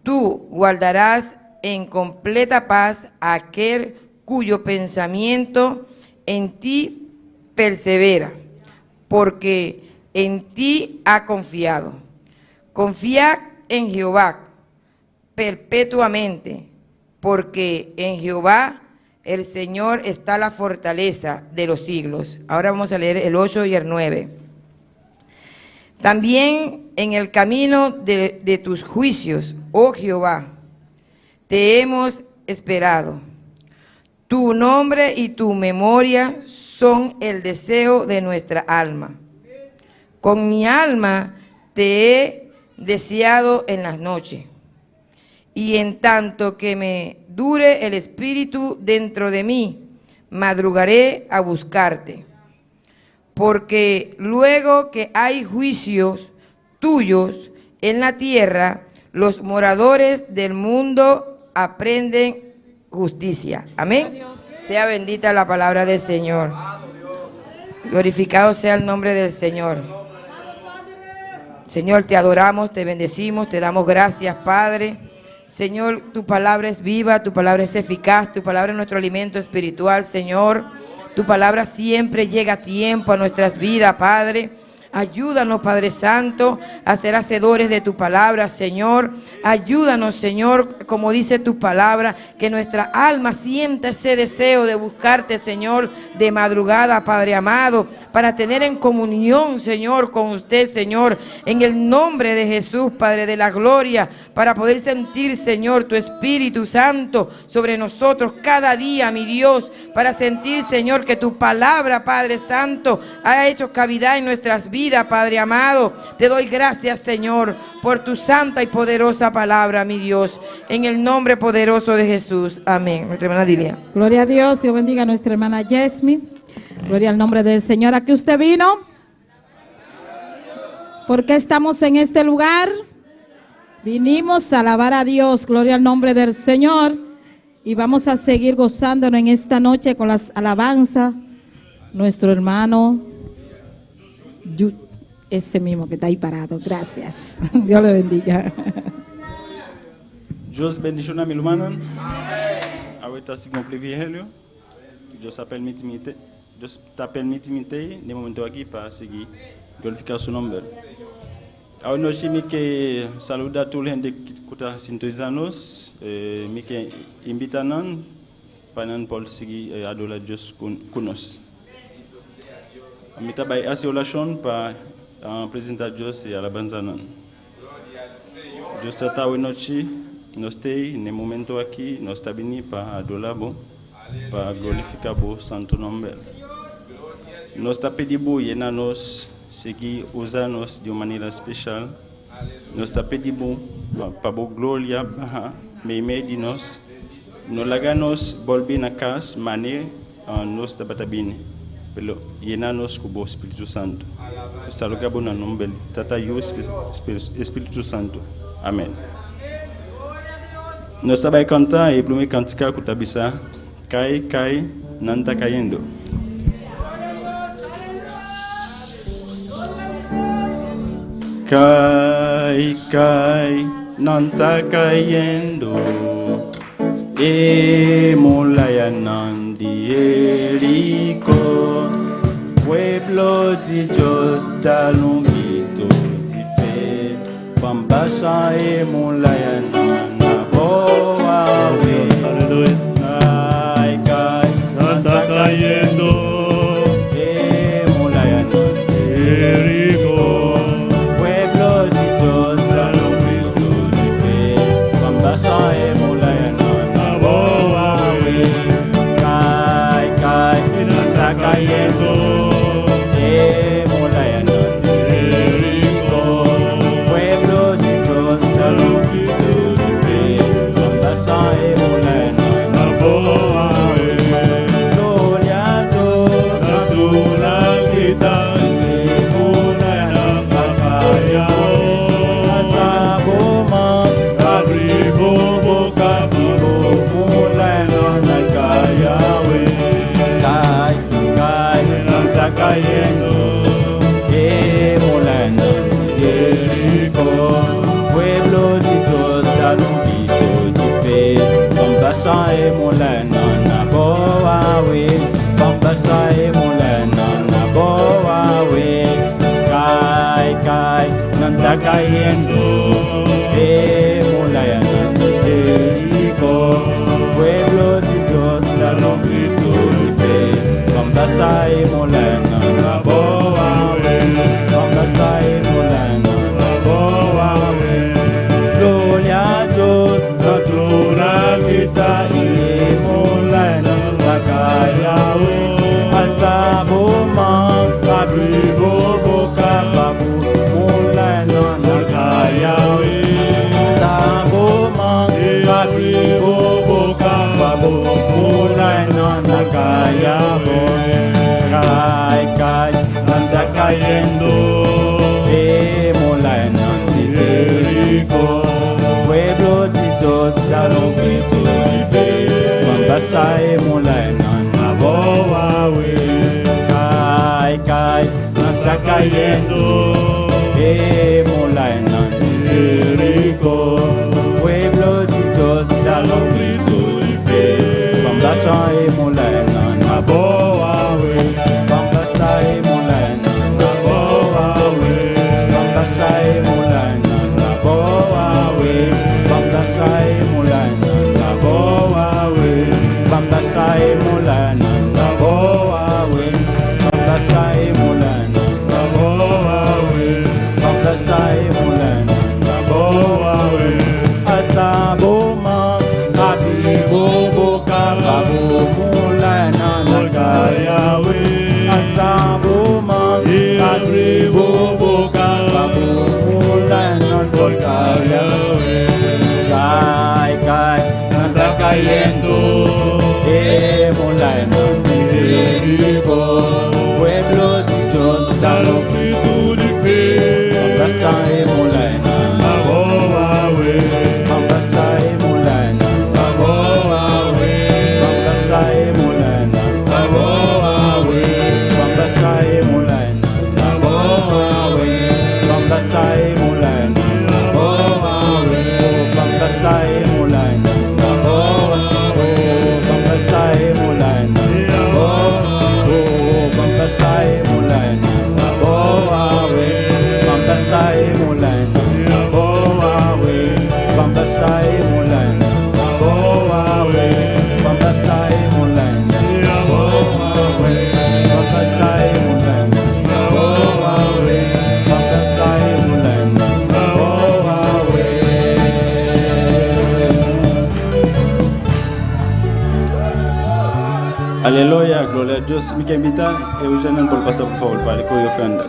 Tú guardarás en completa paz a aquel cuyo pensamiento en ti persevera, porque en ti ha confiado. Confía en Jehová perpetuamente, porque en Jehová el Señor está la fortaleza de los siglos. Ahora vamos a leer el 8 y el 9. También en el camino de tus juicios, oh Jehová, te hemos esperado. Tu nombre y tu memoria son el deseo de nuestra alma. Con mi alma te he deseado en las noches, y en tanto que me dure el espíritu dentro de mí, madrugaré a buscarte. Porque luego que hay juicios tuyos en la tierra, los moradores del mundo aprenden justicia. Amén. Sea bendita la palabra del Señor. Glorificado sea el nombre del Señor. Señor, te adoramos, te bendecimos, te damos gracias, Padre. Señor, tu palabra es viva, tu palabra es eficaz, tu palabra es nuestro alimento espiritual, Señor. Tu palabra siempre llega a tiempo a nuestras vidas, Padre. Ayúdanos, Padre Santo, a ser hacedores de tu palabra, Señor. Ayúdanos, Señor, como dice tu palabra, que nuestra alma sienta ese deseo de buscarte, Señor, de madrugada, Padre amado, para tener en comunión, Señor, con usted, Señor, en el nombre de Jesús, Padre de la gloria, para poder sentir, Señor, tu Espíritu Santo sobre nosotros cada día, mi Dios, para sentir, Señor, que tu palabra, Padre Santo, ha hecho cavidad en nuestras vidas, Padre amado. Te doy gracias, Señor, por tu santa y poderosa palabra, mi Dios, en el nombre poderoso de Jesús. Amén. Nuestra hermana Dilia. Gloria a Dios. Dios bendiga a nuestra hermana Yesmi. Gloria al nombre del Señor. ¿A qué usted vino? ¿Por qué estamos en este lugar? Vinimos a alabar a Dios. Gloria al nombre del Señor. Y vamos a seguir gozándonos en esta noche con las alabanzas. Nuestro hermano, ese mismo que está ahí parado. Gracias. Dios le bendiga. Dios bendiga a mi hermano. Ahorita sigo un privilegio. Dios ha permitido de momento aquí para seguir glorificar su nombre. Ahora noche me que saluda a toda la gente que está sintonizando. Me que invitan para por seguir adorar a Dios con nosotros. Me trabalho essa oração para apresentar Deus e a alabanza. Deus está hoje noite, nós estamos no momento aqui, nós estamos vindo para adorar, para glorificar o santo nome. Nós estamos pedindo e nós seguir usar-nos de uma maneira especial. Nós estamos pedindo para a glória, meio de nós. Nós lagamos voltar na casa, maneira nós estamos bem. Pero llenanos con el Espíritu Santo. Saludamos en el nombre de Tata y Espíritu Santo. Amén. Nos vamos a cantar el primer cantico que está Cae, cae, no está cayendo. Cae, cae, no está cayendo. Emolayanan de Jericó, pueblo de Dios da un grito de fe, Pambasha emolayanan na boa we, ay cae, no está cayendo, emolayanan de Jericó, pueblo de Dios da un grito de fe, Pambasha emolayanan. Cayendo, emolayanan de Jericó, pueblo de Dios da un grito de fe, Pambasha emolayanan na boa we. Gloria a Dios, natura kita, emolayanan papaya, asaboma, abrigo boca, emolayanan na kaya we. Cayendo, emolayanan de Jericó, pueblo de Dios da un grito de fe, Pambasha emolayanan na boa we, Pambasha emolayanan na boa we. cayendo, Molayana de Jericó, pueblo de Dios, la longitud y fe, Bambasai Molayana, la boa, Bambasai Molayana, la boa, gloria a Dios, naturalita y Molayana, la calla, Alzaboma, Abrigo, Boca, Babu, Molayana, la calla, Alzaboma, Abrigo, Boca, Babu, Molayana, la calla, Cai, anda cayendo, Molayana de Jericó, pueblo de Dios, la longitud y fe, Bambasai Molayana, la boa, Cai, anda cayendo, Molayana de Jericó, pueblo de Dios, la longitud y fe, Bambasai Molayana, la boa, Bambasai Molayana, la boa, Bambasai Molayana, la boa, Bambasai Molayana, la boa, Bambasai Molayana, la boa, Bambasai Molayana, la boa, Bambasai Molayana, la boa, Alzaboma, Abigo, Boca, Babu, Molayana, la calla, Alzaboma, Abigo, Boca, Babu, Molayana, la calla, Cai, anda cayendo, Molayana de Jericó, pueblo de Dios, la longitud y fe, Bambasai Molayana, la boa, Bambasai Molayana, la boa, Bambasai Molayana, la boa, Bambasai Molayana, la boa, Bambasai Molayana, la boa, Bambasai Molayana, la boa, Bambasai Molayana, la boa, Bambasai Molayana, la boa, Bambasai Molayana, la boa, Bambasai Molayana, la boa, Bambasai Molayana, la boa, Bambasai Molayana, la boa, Bambasai Molayana, la boa. Aleluya, gloria a Dios. Me quer invitar, eu já não vou passar por favor para que eu ofenda.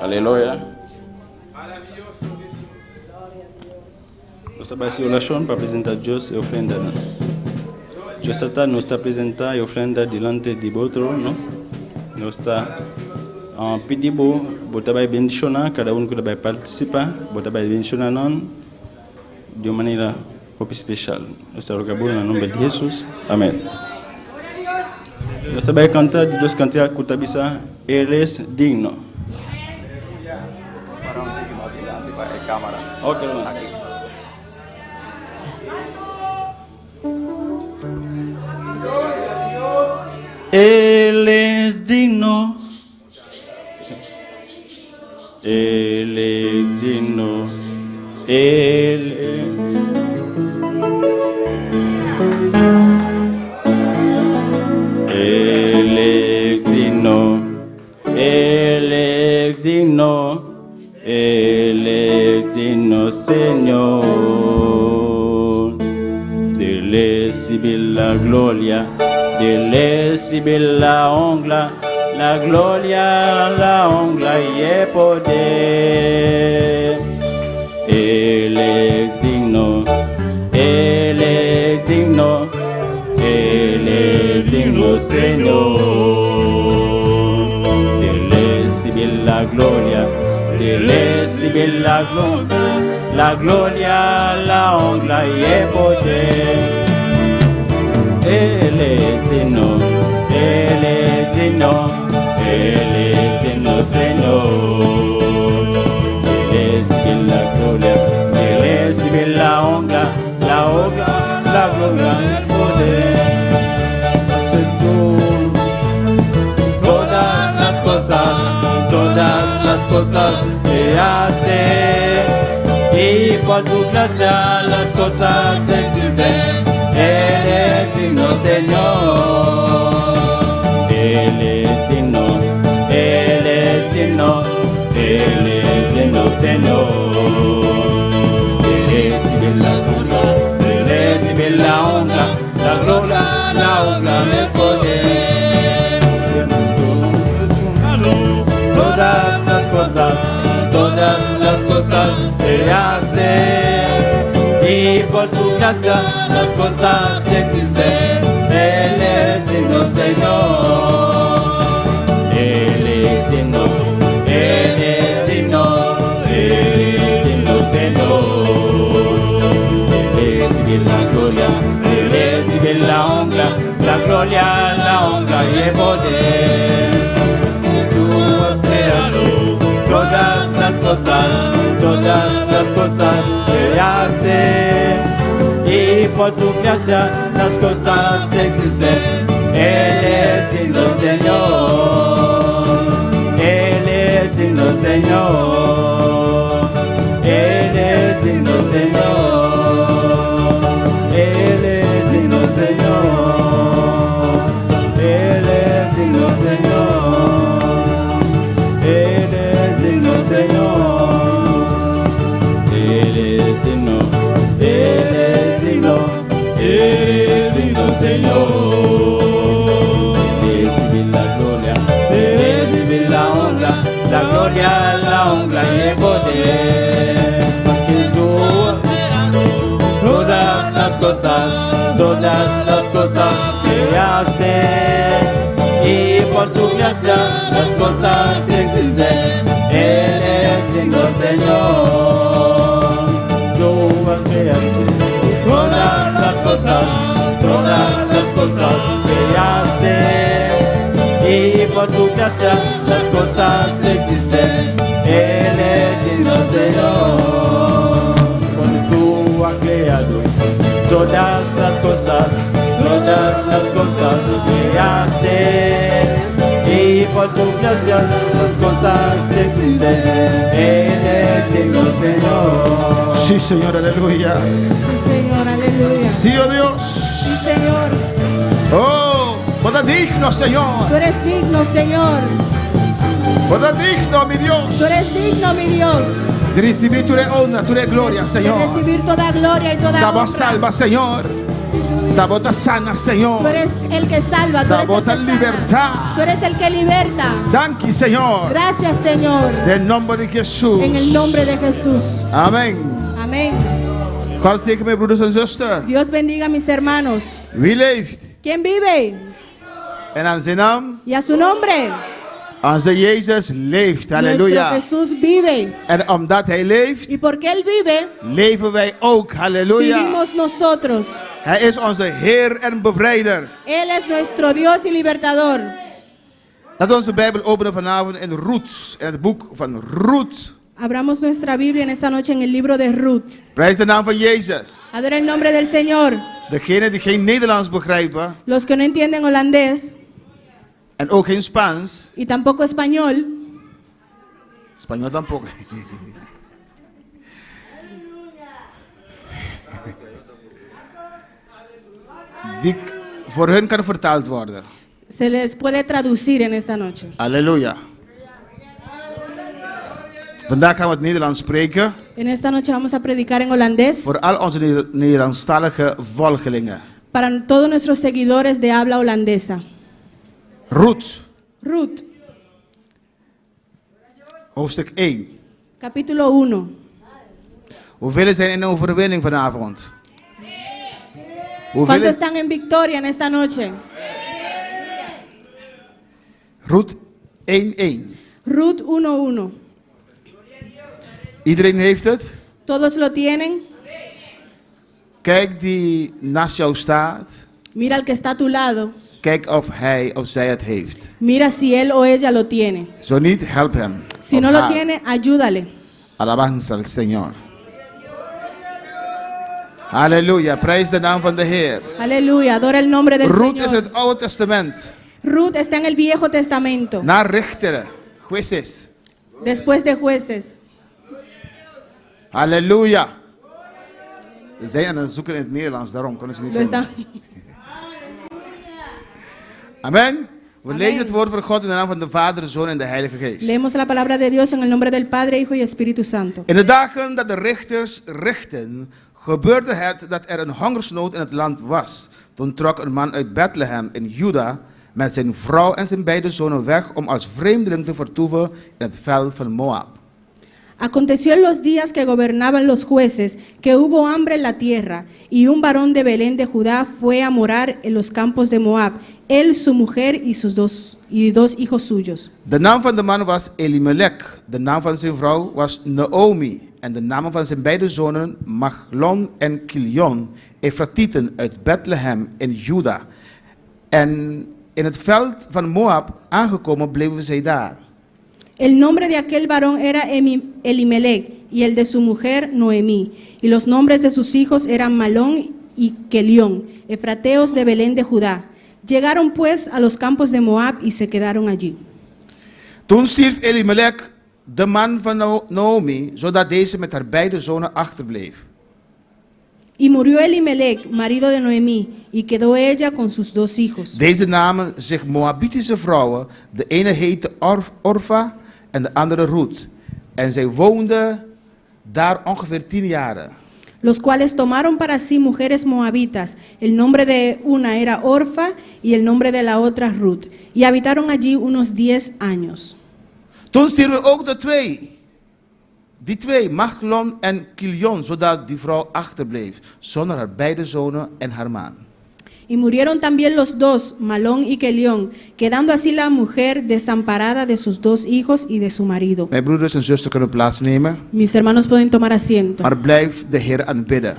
Aleluya. Você vai se oração para apresentar Deus e ofrenda. Deus está nos apresentar e ofrenda delante de outro, não? Nós está pedindo, você vai bendicionar cada um que vai participar, você vai bendicionar não de uma maneira especial. Nós rogamos no nome de Jesus. Amém. Você vai cantar de Deus cantar com tabisa, Ele é digno. Okay, Él es digno. Él es digno. Él es digno. Él es digno. Él es digno, Señor. Dele sibil la gloria, dele sibil la honra, la gloria, la honra y el poder. Él es digno, Él es digno, Él es digno, Señor. Dele sibil la gloria, dele sibil la gloria, la honra y el poder. Él es digno, Él es digno, Él es digno, Señor. Él es bien la gloria, Él es bien la honra, la gloria. por tu gracia las cosas existen. Eres digno, Señor. Eres digno, eres digno, eres digno, Señor. Recibe la gloria, recibe la honra, la gloria, el poder. Todas las cosas creaste, y por tu gracia las cosas existen. Él es digno, Señor. Él es digno, Él es digno, Él es digno, Señor. Recibe la gloria, recibe la honra, la gloria, la honra y el poder. Tú has creado todas las cosas creaste, y por tu gracia las cosas existen. Él es digno, Señor. Él es digno, Señor. Él es digno, Señor. Él es digno, Señor. Él es digno, Señor. Él es digno, Señor. Él es digno, Él es digno, Él es digno, Señor. Recibe la gloria, recibe la honra, la gloria, la honra y el poder. Porque tú has creado todas las cosas creaste, y por tu gracia las cosas existen. Eres digno, Señor. Tú has creado todas las cosas creaste, y por tu gracia las cosas existen. Eres digno, Señor. Cuando tú has creado todas las cosas creaste, y por tu gracia las cosas existen. Eres digno, Señor. Sí, Señor, aleluya. Sí, Señor, aleluya. Sí, oh Dios. Sí, Señor. Oh, tú eres digno, Señor. Tú eres digno, Señor. Tú eres digno, mi Dios. Tú eres digno, mi Dios, De recibir tu honra, tu gloria, de Señor. recibir toda gloria y toda Da voz honra. salva, Señor. Da voz sana, Señor. Tú eres el que salva, tú Da eres el voz que sana. libertad. Tú eres el que liberta. Danke, Señor. Gracias, Señor. En nombre de Jesús. En el nombre de Jesús. Amen. Amén. God zegen mijn broeders en zusters. Dios bendiga a mis hermanos. Wie leeft? ¿Quién vive? En aan zijn naam, Y a su nombre. onze Jezus leeft. Nuestro Halleluja. Jesús vive. En omdat hij leeft, Y porque Él vive, leven wij ook. Halleluja. vivimos nosotros. Hij is onze Heer en Bevrijder. Él es nuestro Dios y libertador. Laten we onze Bijbel openen vanavond in Ruth. In het boek van Ruth. Abramos nuestra Biblia en esta noche en el libro de Ruth. Prijs de naam van Jezus. Adora el nombre del Señor. Degenen die geen Nederlands begrijpen. Los que no entienden holandés En ook geen Spaans. y tampoco español, Español tampoco. Voor hun kan vertaald worden. se les puede traducir en esta noche. Halleluja. Vandaag gaan we het Nederlands spreken En esta noche vamos a predicar en holandés voor al onze Nederlandstalige volgelingen. para todos nuestros seguidores de habla holandesa. Ruth, Ruth, hoofdstuk 1. capítulo 1. Hoeveel zijn in de overwinning vanavond? ¿Cuántos Hoeveel? están en victoria en esta noche? Ruth 1:1. Ruth 1:1. Iedereen heeft het? ¿Todos lo tienen? Kijk die naast jou staat. Mira al que está a tu lado. Kijk of hij of zij het heeft. Mira si él o ella lo tiene. Zo niet, help hem. Si Of no lo haar. tiene, ayúdale. Alabanza al Señor. Halleluja, prijs de naam van de Heer. Aleluya, adora el nombre del Ruth is Señor. het Oude Testament. Ruth está en el Viejo Testamento, Na Richteren, jueces. después de Jueces. Halleluja. Ze zijn aan het zoeken in het Nederlands, daarom kunnen ze niet Lo vinden. están- Amen. We Amen. lezen het woord van God in de naam van de Vader, de Zoon en de Heilige Geest. Leemos la palabra de Dios en el nombre del Padre, Hijo y Espíritu Santo. In de dagen dat de rechters richten, gebeurde het dat er een hongersnood in het land was. Toen trok een man uit Bethlehem in Juda met zijn vrouw en zijn beide zonen weg om als vreemdeling te vertoeven in het veld van Moab. Aconteció en los días que gobernaban los jueces que hubo hambre en la tierra, y un varón de Belén de Judá fue a morar en los campos de Moab, él, su mujer y dos hijos suyos. De naam van de man was Elimelech, de naam van zijn vrouw was Naomi en de namen van zijn beide zonen Machlon en Kilion, Efratieten uit Bethlehem in Juda. En in het veld van Moab aangekomen bleven zij daar. El nombre de aquel varón era Elimelech y el de su mujer Noemí, y los nombres de sus hijos eran Malón y Kelión, efrateos de Belén de Judá. Llegaron pues a los campos de Moab y se quedaron allí. Toen stierf Elimelech, de man van Naomi, zodat deze met haar beide zonen achterbleef. Y murió Elimelech, marido de Noemí, y quedó ella con sus dos hijos. Deze namen zich Moabitische vrouwen, de ene heette Orfa en de andere Ruth. En zij woonden daar ongeveer 10 jaren. Los cuales tomaron para sí mujeres moabitas. El nombre de una era Orfa y el nombre de la otra Ruth. Y habitaron allí unos 10 años. Toen stierven ook die twee, Machlon en Kilion, zodat die vrouw achterbleef, zonder haar beide zonen en haar man. Y murieron también los dos, Malón y Kelión, quedando así la mujer desamparada de sus dos hijos y de su marido. Mijn broeders en zusters kunnen plaatsnemen, Mis hermanos pueden tomar asiento, maar blijf de Heer aanbidden.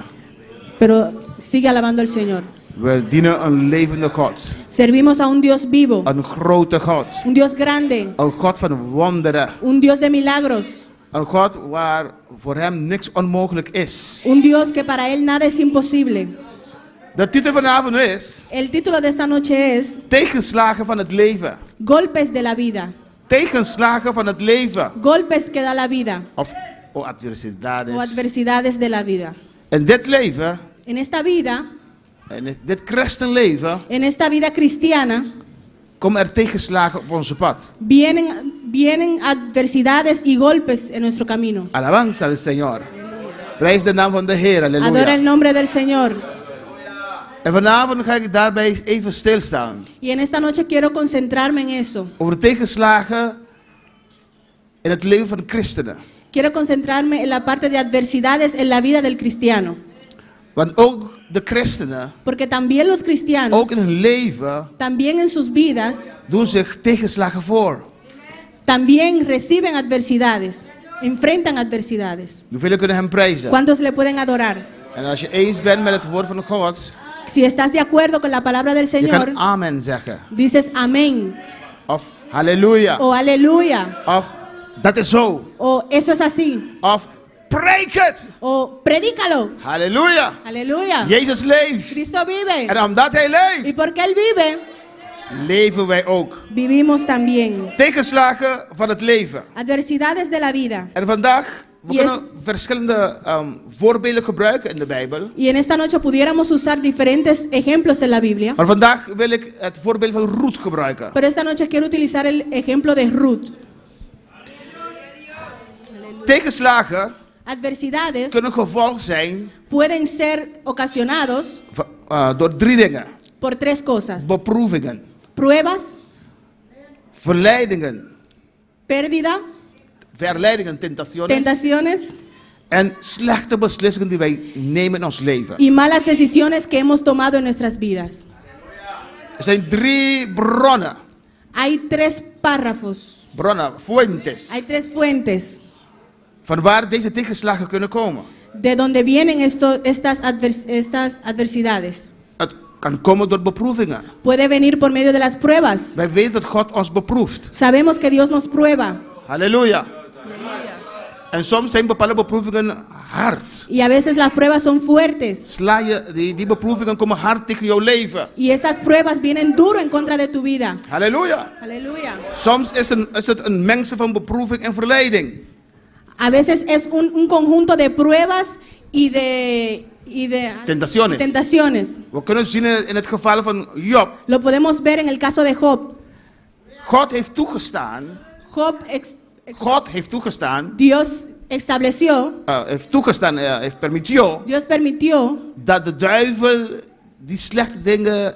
pero sigue alabando al Señor. We dienen een levende God, Servimos a un Dios vivo, een grote God, un Dios grande, een God van wonderen, un Dios de milagros, een God waar voor hem niks onmogelijk is. un Dios que para Él nada es imposible. De titel vanavond is El título de esta noche es Tegenslagen van het leven. Golpes de la vida. Tegenslagen van het leven. Golpes que da la vida Of adversidades. o adversidades de la vida. In dit leven, En esta vida, in dit christenleven, en esta vida cristiana, komen er tegenslagen op onze pad. vienen adversidades y golpes en nuestro camino. Alabanza al Señor. Prijs de naam van de Heer. Adora el Halleluja. nombre del Señor. En vanavond ga ik daarbij even stilstaan. Y en esta noche quiero concentrarme en eso. Over de tegenslagen in het leven van christenen. Quiero concentrarme en la parte de adversidades en la vida del cristiano. Want ook de christenen, Porque también los cristianos, ook in hun leven, también en sus vidas, doen zich tegenslagen voor. también reciben adversidades, enfrentan adversidades. Hoeveel kunnen hem prijzen? ¿Cuántos le pueden adorar? En als je eens bent met het woord van God, Si estás de acuerdo con la palabra del je Señor, kan amen zeggen. dices amén, Of halleluja. o aleluya, Of dat is zo. o eso es así, Of preek het. o predícalo, Halleluja. aleluya. Jezus leeft. Cristo vive. En omdat hij Y leeft, porque Él vive, leven wij ook. vivimos también. Tegenslagen van het leven. Adversidades de la vida. En vandaag, we Yes. kunnen verschillende voorbeelden gebruiken in de Bijbel. Y en esta noche pudiéramos usar diferentes ejemplos en la Biblia. Maar vandaag wil ik het voorbeeld van Ruth gebruiken. Pero esta noche quiero utilizar el ejemplo de Ruth. Tegenslagen Adversidades kunnen gevolg zijn pueden ser ocasionados door 3 dingen. por 3 cosas. Beproevingen, Pruebas, verleidingen, pérdida, verleidingen, tentaciones. tentaciones En slechte beslissingen die wij nemen in ons leven. y malas decisiones que hemos tomado en nuestras vidas. Er zijn 3 bronnen. Hay 3 párrafos, Bronnen, fuentes. hay 3 fuentes Van waar deze tegenslagen kunnen komen. de donde vienen estas adversidades. Het kan komen door beproevingen. Puede venir por medio de las pruebas. Wij weten dat God ons beproeft. Sabemos que Dios nos prueba Halleluja. En soms zijn bepaalde beproevingen hard. y a veces las pruebas son fuertes Sla je, die beproevingen komen hard tegen jouw leven. y esas pruebas vienen duro en contra de tu vida. Halleluja. Aleluya. Soms is het een mengsel van beproeving en verleiding. A veces es un conjunto de pruebas y y de tentaciones. tentaciones. We kunnen zien in het geval van Job. Lo podemos ver en el caso de Job. God heeft toegestaan. God heeft toegestaan. Dios estableció, Heeft toegestaan, heeft permitió. Dios permitió Dat de duivel die slechte dingen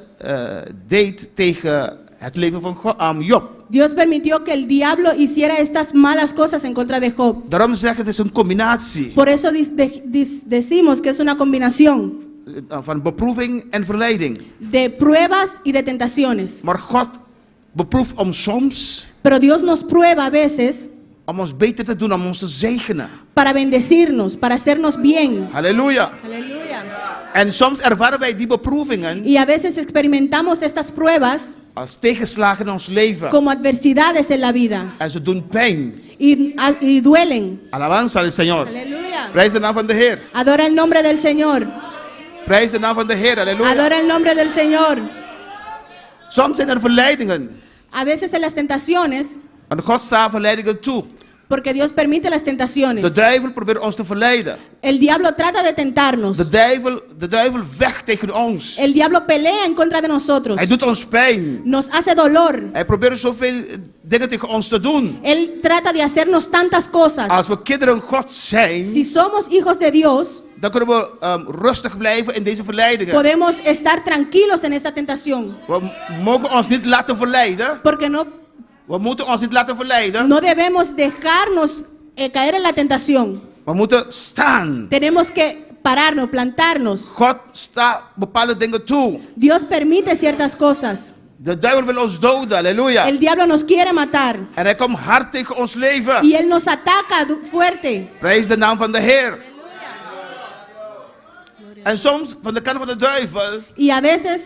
deed tegen het leven van Job. Dios permitió que el diablo hiciera estas malas cosas en contra de Job. Daarom zeg ik, het is een combinatie Por eso decimos que es una combinación van beproeving en verleiding. de pruebas y de tentaciones. Maar God beproeft om soms Pero Dios nos prueba a veces om ons beter te doen, om ons te zegenen. para bendecirnos, para hacernos bien. Halleluja. Aleluya. En soms ervaren wij die beproevingen Y a veces experimentamos estas pruebas als tegenslagen in ons leven. como adversidades en la vida En ze doen pijn. y duelen. Alabanza al Señor. Aleluya. Prijs de naam van de Heer. Adora el nombre del Señor. Prijs de naam van de Heer. Halleluja. Adora el nombre del Señor. Soms zijn er verleidingen. A veces en las tentaciones, En God staat verleidingen toe. porque Dios permite las De tentaciones. duivel probeert ons te verleiden. El diablo trata de tentarnos. De duivel vecht tegen ons. El diablo pelea en contra de nosotros. Hij doet ons pijn. Nos hace dolor. Hij probeert zoveel dingen tegen ons te doen. Él trata de hacernos tantas cosas. Als we kinderen Gods zijn, Si somos hijos de Dios, dan kunnen we rustig blijven in deze verleidingen. podemos estar tranquilos en esta tentación. We mogen ons niet laten verleiden. Porque We moeten ons niet laten verleiden. no debemos dejarnos caer en la tentación. We moeten staan. Tenemos que pararnos, plantarnos. God staat bepaalde dingen toe. Dios permite ciertas cosas. De duivel wil ons doden. Halleluja. El diablo nos quiere matar. En hij komt hard tegen ons leven. Y él nos ataca fuerte. Prijs de naam van de Heer. En soms van de kant van de duivel, Y a veces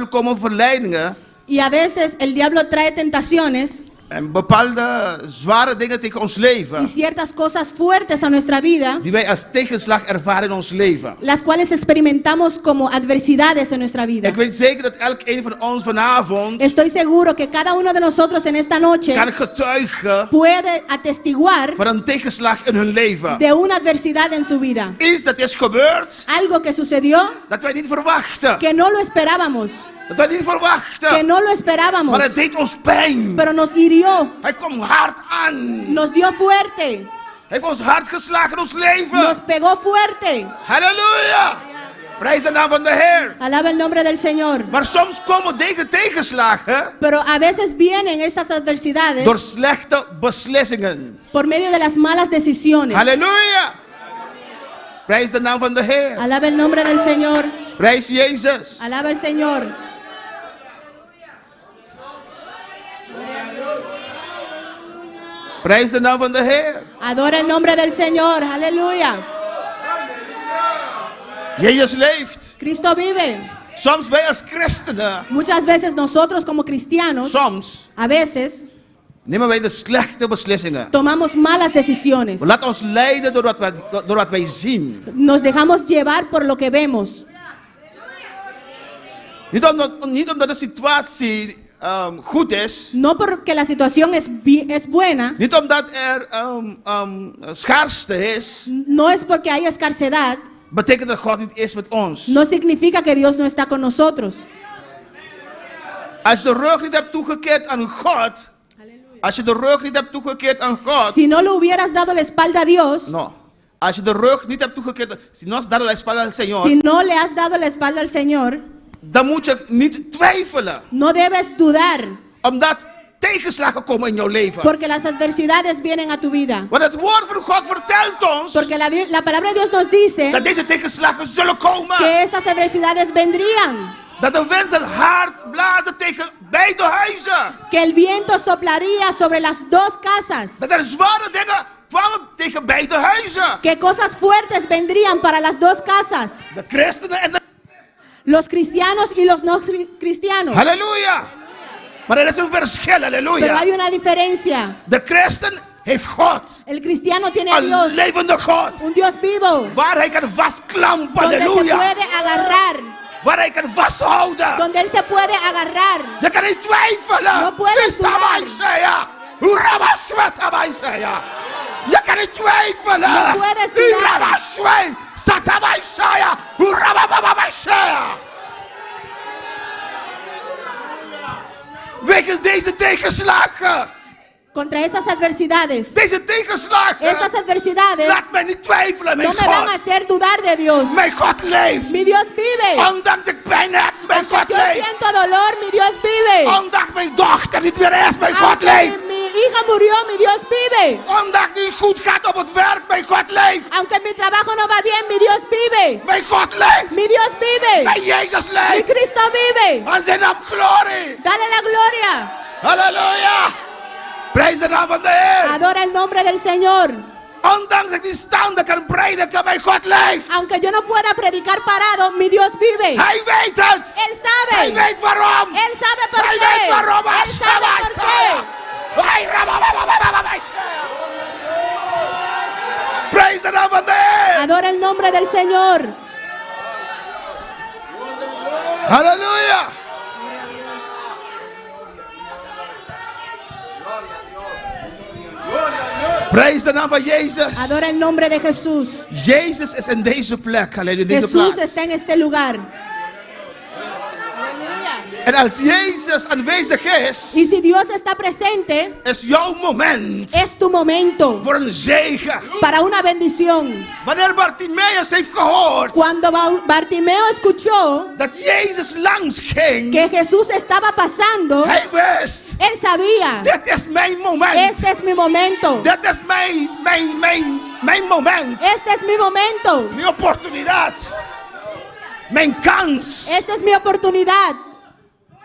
komen verleidingen Y a veces el diablo trae tentaciones en bepaalde zware dingen tegen ons y leven, ciertas cosas fuertes a nuestra vida, die wij als tegenslag ervaren in ons leven. las cuales experimentamos como adversidades en nuestra vida. Ik weet zeker dat elk een van ons vanavond Estoy seguro que cada uno de nosotros en esta noche kan getuigen puede atestiguar van een tegenslag in hun leven. de una adversidad en su vida. Iets dat is gebeurd, Algo que sucedió dat wij niet verwachten. que no lo esperábamos, Dat wij niet verwachten. que no lo esperábamos, Maar het deed ons pijn. pero nos hirió, Hij komt hard aan. nos dio fuerte, Hij heeft ons hard geslagen in ons leven. nos pegó fuerte. Halleluja. Prijs de naam van de Heer. Alaba el nombre del Señor. Maar soms komen deze tegenslagen Pero a veces vienen estas adversidades door slechte beslissingen. por medio de las malas decisiones. Halleluja. Prijs de naam van de Heer. Alaba el nombre del Señor. Prijs Jezus. Alaba el Señor. Prijs de naam van de Heer. Adora el nombre del Señor. Aleluya. Jezus leeft. Cristo vive. Soms wij als christenen, Muchas veces nosotros como cristianos, soms a veces nemen wij de slechte beslissingen. tomamos malas decisiones. We laten ons leiden door wat wij zien. Nos dejamos llevar por lo que vemos. Niet omdat de situatie goed is. No porque la situación es buena. Niet omdat er schaarste is. No es porque hay escasez. Betekent dat God niet is met ons. No significa que Dios no está con nosotros. Als je de rug niet hebt toegekeerd aan God. Als je de rug niet hebt toegekeerd aan God. Si no le hubieras dado la espalda a Dios, No. Als je de rug niet hebt toegekeerd. Si no has dado la espalda al Señor. si no le has dado la espalda al Señor, Dan moet je niet twijfelen. no debes dudar, Omdat tegenslagen komen in jouw leven. porque las adversidades vienen a tu vida. Want het woord van God vertelt ons. Porque la palabra de Dios nos dice Dat deze tegenslagen zullen komen. que estas adversidades vendrían, Dat de wind zal hard blazen tegen beide huizen. que el viento soplaría sobre las dos casas, Dat er zware dingen kwamen tegen beide huizen. que cosas fuertes vendrían para las dos casas, De christenen en de... los cristianos y los no cristianos. Halleluja. Maar er is een verschil. Pero Halleluja. hay una diferencia. De christen heeft God. El cristiano tiene a Een Dios, levende God. un Dios vivo, Waar hij kan vastklampen. donde se Halleluja. puede agarrar, Waar hij kan vasthouden. donde él se puede agarrar. Je kan niet twijfelen. No puedes dudar. Je kan niet twijfelen. No puedes dudar. Staat Shetabaisaya, Urabababashaya. Wegens deze tegenslagen. Contra esas adversidades. Deze tegenslagen. Estas adversidades Laat mij niet twijfelen, mijn no me van a God. hacer dudar de Dios. Mijn God leeft. Mi Dios vive. Ondanks ik pijn heb, mijn Aunque God yo leeft. siento dolor, mi Dios vive. Ondanks mijn dochter niet meer is, mijn God Aunque leeft. mi hija murió, mi Dios vive. Ondanks het niet goed gaat op het werk, mijn God leeft. Aunque mi trabajo no va bien, mi Dios vive. Mijn God leeft. Mi Dios vive. Mijn Jezus Mi leeft. Cristo vive. Aan zijn naam glorie. Dale la gloria. Halleluja. Prijs de naam van de Heer. Adora el nombre del Señor. Ondanks ik niet staande kan prediken, mijn God leeft. Aunque yo no pueda predicar parado, mi Dios vive. Hij weet het. Él sabe. Hij weet waarom. Él sabe por Hij qué. weet waarom. Él sabe por qué. Prijs de naam van de Heer. Adora el nombre del Señor. Halleluja. Prijs de naam van Jezus. Adora el nombre de Jesús. Jezus is in deze plek. Halleluja, in deze Jesús plaats. está en este lugar. En als Jezus aanwezig is, Y si Dios está presente, is jouw moment es tu momento voor een zegen. para una bendición. Wanneer Bartimaeus heeft gehoord Cuando Bartimeo escuchó dat Jezus langs ging, que Jesús estaba pasando, hij wist, él sabía, dit is mijn moment. este es mi momento. Dit is mijn moment. Este es mi momento. Mijn opportuniteit. Mijn kans Esta es mi oportunidad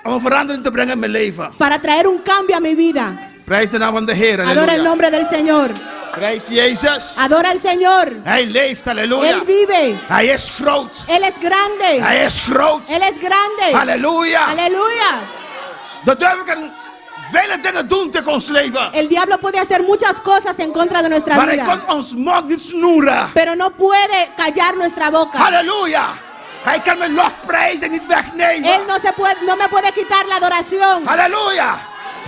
om een verandering te brengen in mijn leven. para traer un cambio a mi vida. Prijs de naam van de Heer. Adora el Halleluja. nombre del Señor. Prijs Jezus. Adora al Señor. Hij leeft. Halleluja. Él vive. Hij is groot. Él es grande. Hij is groot. Él es grande. Halleluja. Aleluya. De duivel kan vele dingen doen tegen ons leven. El diablo puede hacer muchas cosas en contra de nuestra Maar hij vida, kan ons mond niet snoeren. pero no puede callar nuestra boca. Halleluja. Hij kan mijn lofprijzen niet wegnemen. Él no me puede quitar la adoración. Halleluja.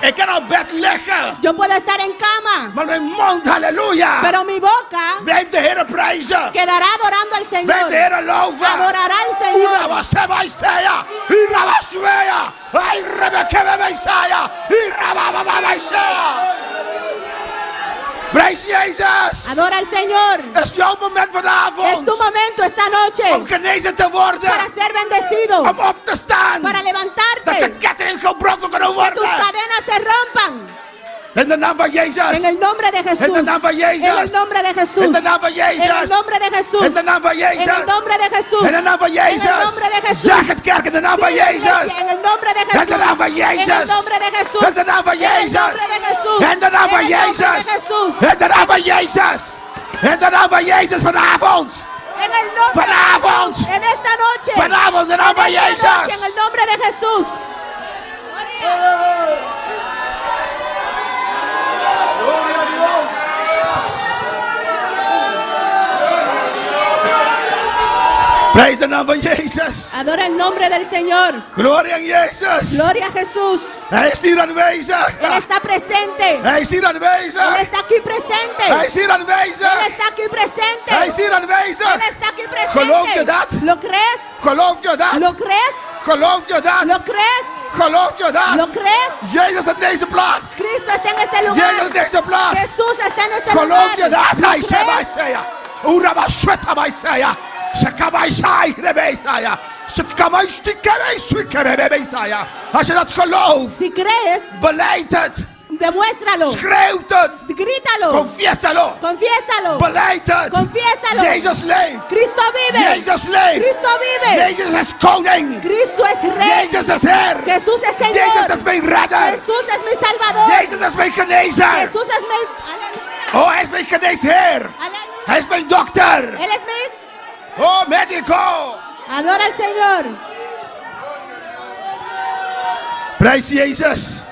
Ik kan op bed liggen. Yo puedo estar en cama, Maar mijn mond, halleluja, pero mi boca blijft de Heer prijzen. quedará adorando al Blijft Señor. de Heer loven. Adorará al Señor. Irabasebaiseya. Irabasweya. Irebekebebeisaya. Irabababaisaya. Prijs Jezus. Adora al Señor. Het is jouw moment Es vanavond tu momento esta om noche genezen te worden. para ser bendecido, Om op te staan. para Dat de levantarte, kettingen gebroken kunnen que tus worden. cadenas se rompan. In de naam van Jezus. En el nombre de Jesús. In de naam van Jezus. En el nombre de Jesús. In de naam van Jezus. En el nombre de Jesús. In de naam van Jezus. En el nombre de Jesús. In de naam van Jezus. En el nombre de Jesús. Zeg het kerk in de naam van Dile, Jezus. iglesia, en el nombre de Jesús. In de naam van Jezus. En el nombre de Jesús. In de naam van En el Jezus. nombre de Jesús. In de naam van En el nombre de Jezus. Jesús. In de naam van Jezus. In de naam van Jezus vanavond. En el nombre Vanavond. de Jesús. En esta noche. Vanavond in de naam van En esta Jezus. noche, en el nombre de Jesús. Prijs de naam van Jezus. Adora el nombre del Señor. Glorie aan Jezus. Gloria a Jesús. Hij is hier aanwezig. Él está presente. Hij is hier Él aanwezig. está aquí presente. Hij is hier Él aanwezig. está aquí presente. Hij is hier Él aanwezig. está aquí presente. Geloof je dat? ¿Lo crees? Geloof je dat? ¿Lo crees? Geloof je dat? ¿Lo crees? Geloof je ¿Lo dat? crees? Jezus in deze plaats. Cristo está en este Jezus in lugar. deze plaats. Jesús está en este Geloof je lugar. dat? ¿Lo Hij zei mij crees? zeggen. Urabashweta mij zeggen. Shekabaisai rebeisaya. Shitkamaistikamaisikabebebesaya. Als je dat gelooft, Si crees, beleid het. demuéstralo. Schreeuwt het. Grítalo. Confiésalo. Confiésalo. Beleid het. Confiésalo. Jezus leeft. Cristo vive. Jezus leeft. Cristo vive. Jezus is koning. Cristo es rey. Jezus is Heer. Jesús es Señor. Jezus is mijn redder. Jesús es mi Salvador. Jezus is mijn genezer. Jesús es mi... Aleluya. Oh, hij is mijn geneesheer. Aleluya. Hij is mijn dokter. Él es mi... Oh, medico. Adora al Señor. Prijs Jezus.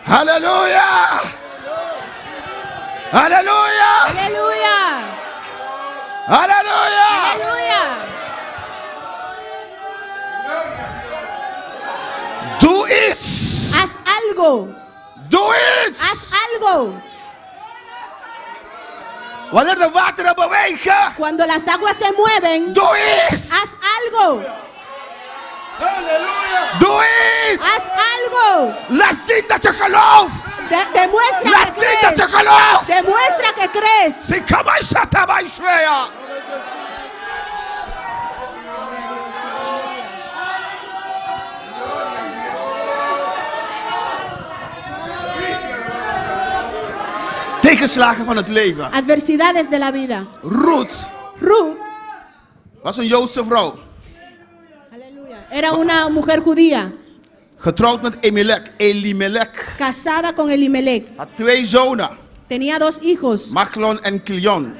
Halleluja. Halleluja. Aleluya. Halleluja. Aleluya. Doe iets. Haz algo. Doe iets. Haz algo. Wanneer de wateren bewegen, Cuando las aguas se mueven, doe iets. haz algo. Doe iets. Haz algo. Laat zien dat je gelooft. Demuestra Laat que zien dat je crees. gelooft. Demuestra que crees. Zie, kom maar, zat bij Israël. Tegenslagen van het leven. Adversidades de la vida. Ruth Ruth was een Joodse vrouw. era una mujer judía, Getrouwd met Elimelech. casada con Elimelech. Had 2 zonen. Tenía 2 hijos, Machlon en Kilion.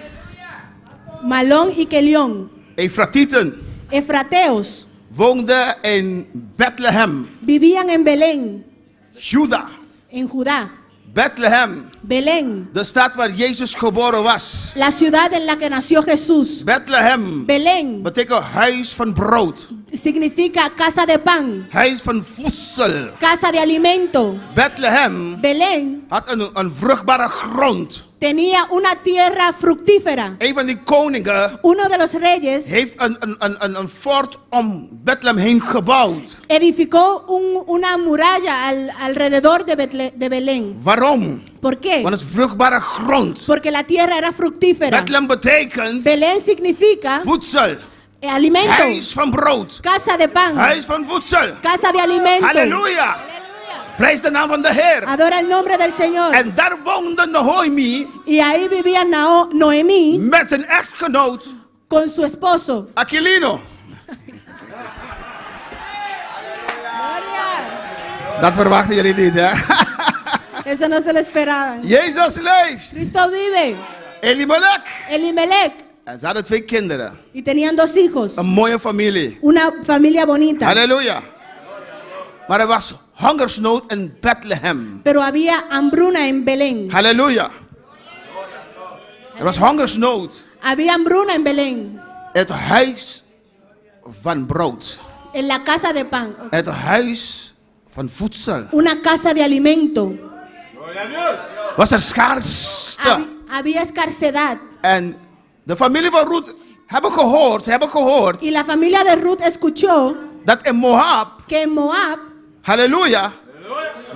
Malón y Kelión. Efratieten Efrateos woonden in Bethlehem. vivían en Belén, Juda. en Judá. Bethlehem. Belén, De stad waar Jezus geboren was. la ciudad en la que nació Jesús. Bethlehem Belén betekent huis van brood. significa casa de pan, Huis van voedsel. casa de alimento. Bethlehem Belén had een vruchtbare grond. tenía una tierra fructífera. Een van die koningen Uno de los reyes heeft een fort om Bethlehem heen gebouwd. edificó una muralla alrededor de Belén. Waarom? ¿Por qué? Want het is vruchtbare grond. Porque la tierra era fructífera. Bethlehem betekent Belén significa voedsel. alimento, Huis van brood. casa de pan, Huis van voedsel. casa de alimento. Halleluja. Prijs de naam van de Heer. Adora el nombre del Señor. En daar woonde Naomi Y ahí vivía Noemí met zijn echtgenoot con su esposo. Aquilino. Dat verwachten jullie niet, hè? Eso no se lo esperaban. Jezus leeft. Cristo vive. Elimelech. Elimelech. En ze hadden 2 kinderen. Y tenían 2 hijos. Een mooie familie. Una familia bonita. Halleluja. Maar er was hongersnood in Bethlehem. Pero había hambruna en Belén. Halleluja. Er was hongersnood. Había hambruna en Belén. Het huis van brood. En la casa de pan. Het huis van voedsel. Una casa de alimento. Was er schaarste. Había escasedad. En de familie van Ruth ze hebben gehoord Y la familia de Ruth escuchó dat in Moab, que en Moab, halleluja,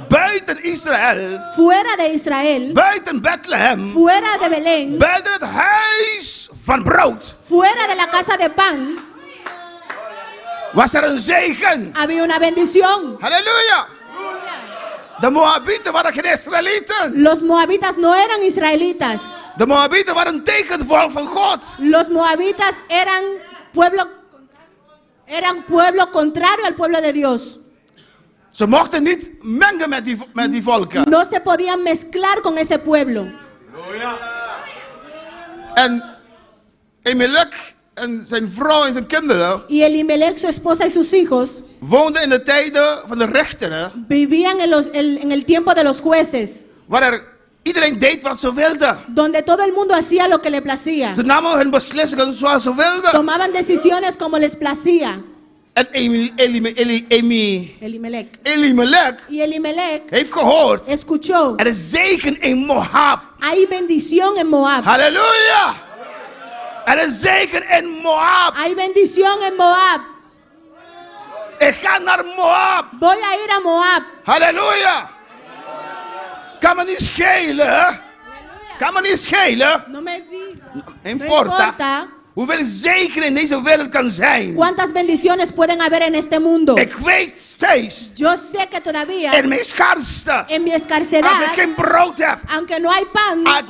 buiten Israël, fuera de Israel, buiten Bethlehem, fuera de Belén, buiten het huis van brood, fuera de la casa de pan, was er een zegen. había una bendición. Halleluja. De Moabieten waren geen Israëlieten. Los moabitas no eran israelitas. De Moabieten waren een tegenvolk van God. Los moabitas eran pueblo contrario al pueblo de Dios. Ze mochten niet mengen met die volken. No se podían mezclar con ese pueblo. En Elimelech en zijn vrouw en zijn kinderen Y Elimelech, su esposa y sus hijos woonden in de tijden van de rechteren, vivían en el tiempo de los jueces, waar iedereen deed wat ze wilde. donde todo el mundo hacía lo que le placía. Ze namen hun beslissingen zoals ze wilden. Tomaban decisiones como les placía. En Elimelech. Elimelech Y Elimelech heeft gehoord, escuchó, er is zegen in Moab. hay bendición en Moab. Halleluja. Er is zegen in Moab. Hay bendición en Moab. Ik ga naar Moab. Voy a ir a Moab. Halleluja. Kan me niet schelen. Kan me niet schelen. No me no Importa. importa Hoeveel zegen in deze wereld kan zijn. cuántas bendiciones pueden haber en este mundo. Ik weet steeds. Yo sé que todavía In mijn schaarste. en mi Als escasedad, ik geen brood heb. aunque no hay pan,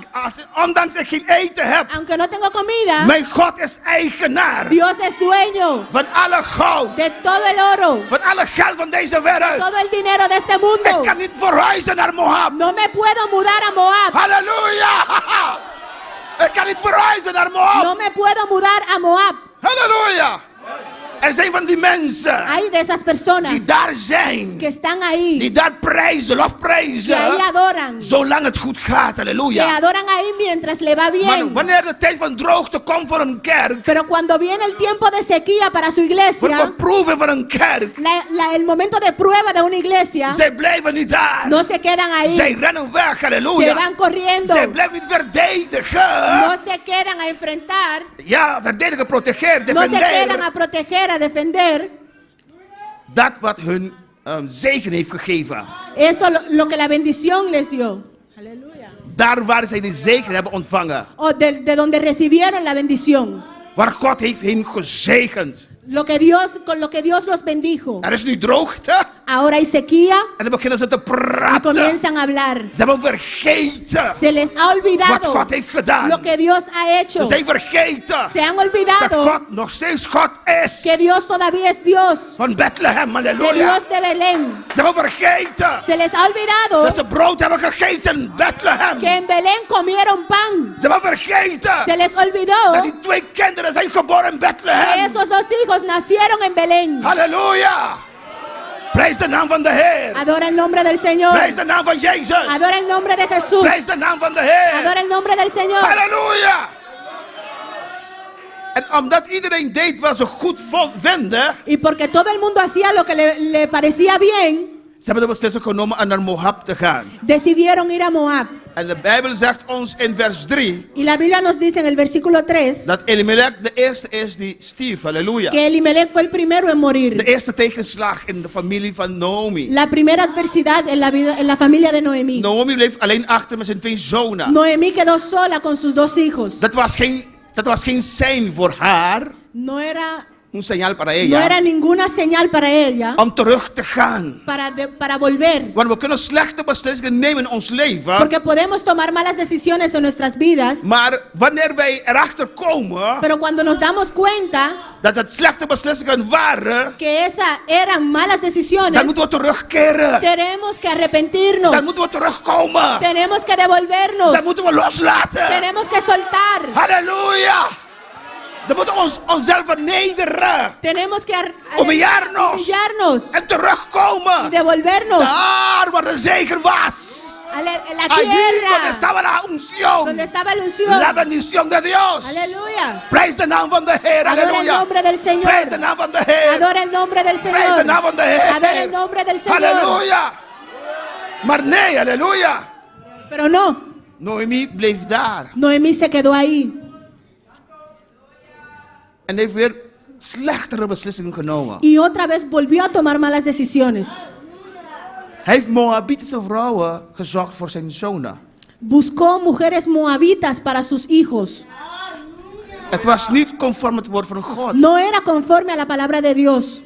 Ondanks ik geen eten heb. aunque no tengo comida, Mijn God is eigenaar. Dios es dueño Van alle goud. de todo el oro, Van alle geld van deze wereld. todo el dinero de este Ik mundo. kan niet verhuizen naar Moab. No me puedo mudar a Moab. Halleluja. Ik kan niet verhuizen naar Moab. No me puedo mudar a Moab. Halleluja. Er zijn van die mensen Hay de esas personas die daar zijn, que están ahí, die daar prijzen, que ahí lofprijzen, adoran, zolang het goed gaat. que Halleluja. adoran ahí mientras le va Maar bien. wanneer de tijd van droogte komt voor een kerk, Pero cuando viene el tiempo de sequía para su voor iglesia, beproeving van een kerk, el momento de prueba de una iglesia, zij blijven niet daar. no se quedan ahí, Zij rennen weg, se halleluja. van corriendo, Zij blijven niet verdedigen. no se quedan a enfrentar, Ja, verdedigen, protegen, no se quedan defenderen. a proteger, a defender. Dat wat hun zegen heeft gegeven. Eso lo que la bendición les dio. Daar waar zij de zegen hebben ontvangen. O de donde recibieron la bendición. Waar God heeft hen gezegend. Con lo que Dios los bendijo. Er is nu droogte. Ahora hay sequía En dan beginnen ze te y praten. comienzan a hablar. Ze hebben vergeten Se les ha wat olvidado God heeft gedaan. lo que Dios ha Ze hecho. zijn vergeten Se han dat olvidado God nog steeds God is. que Dios todavía es Dios. Van Bethlehem, De halleluja. Dios de Belén. Ze hebben vergeten Se les ha olvidado dat ze brood hebben gegeten in Bethlehem. que en Belén comieron pan. Ze hebben vergeten Se les dat olvidó die 2 kinderen zijn geboren in que Bethlehem. esos 2 hijos nacieron en Belén. Halleluja. Prijs de naam van de Heer. Adora el nombre del Señor. Prijs de naam van Jezus. Adora el nombre de Jesús. Prijs de naam van de Heer. Adora el nombre del Señor. Halleluja. En omdat iedereen deed wat ze goed vinden, Y porque todo el mundo hacía lo que le parecía bien, ze hebben de beslissing genomen om naar Moab te gaan. decidieron ir a Moab. En de Bijbel zegt ons in vers 3 Y la Biblia nos dice en el versículo 3 dat Elimelech de eerste is die stierf. Halleluja. que Elimelech fue el primero en De morir. eerste tegenslag in de familie van Naomi. La primera adversidad en la familia de Noemí. Naomi bleef alleen achter met zijn 2 zonen. Noemí quedó sola con sus 2 hijos. Dat was geen sein voor haar, No era een signaal para No ella, era ninguna señal para ella om terug te gaan. para volver. Want we kunnen slechte beslissingen nemen in ons leven, Porque podemos tomar malas decisiones en nuestras vidas, maar wanneer wij erachter komen pero cuando nos damos cuenta dat het slechte beslissingen waren, que esas eran malas decisiones, dan moeten we terugkeren. tenemos que arrepentirnos, Dan moeten we terugkomen. tenemos que devolvernos, Dan moeten we loslaten. tenemos que soltar, Halleluja. Dan moeten we onszelf vernederen. tenemos que Humillarnos. En y terugkomen. devolvernos Daar waar de zegen was. a la Allí donde tierra estaba la unción. donde estaba la unción. La bendición de Dios. Aleluya. Prijs de naam van de Heer. Adora el Halleluja. nombre del Señor. Prijs de naam van de Heer. Adora el nombre del Prijs de Señor. naam van de Heer. Adora el nombre del Señor. Halleluja. Maar nee, halleluja. Pero no, Noemi bleef daar. Noemí se quedó ahí En heeft weer slechtere beslissingen genomen. y otra vez volvió a tomar malas decisiones. Hij heeft Moabitische vrouwen gezocht voor zijn zonen. Buscó mujeres moabitas para sus hijos. Het was niet conform het woord van God. No era conforme a la palabra de Dios.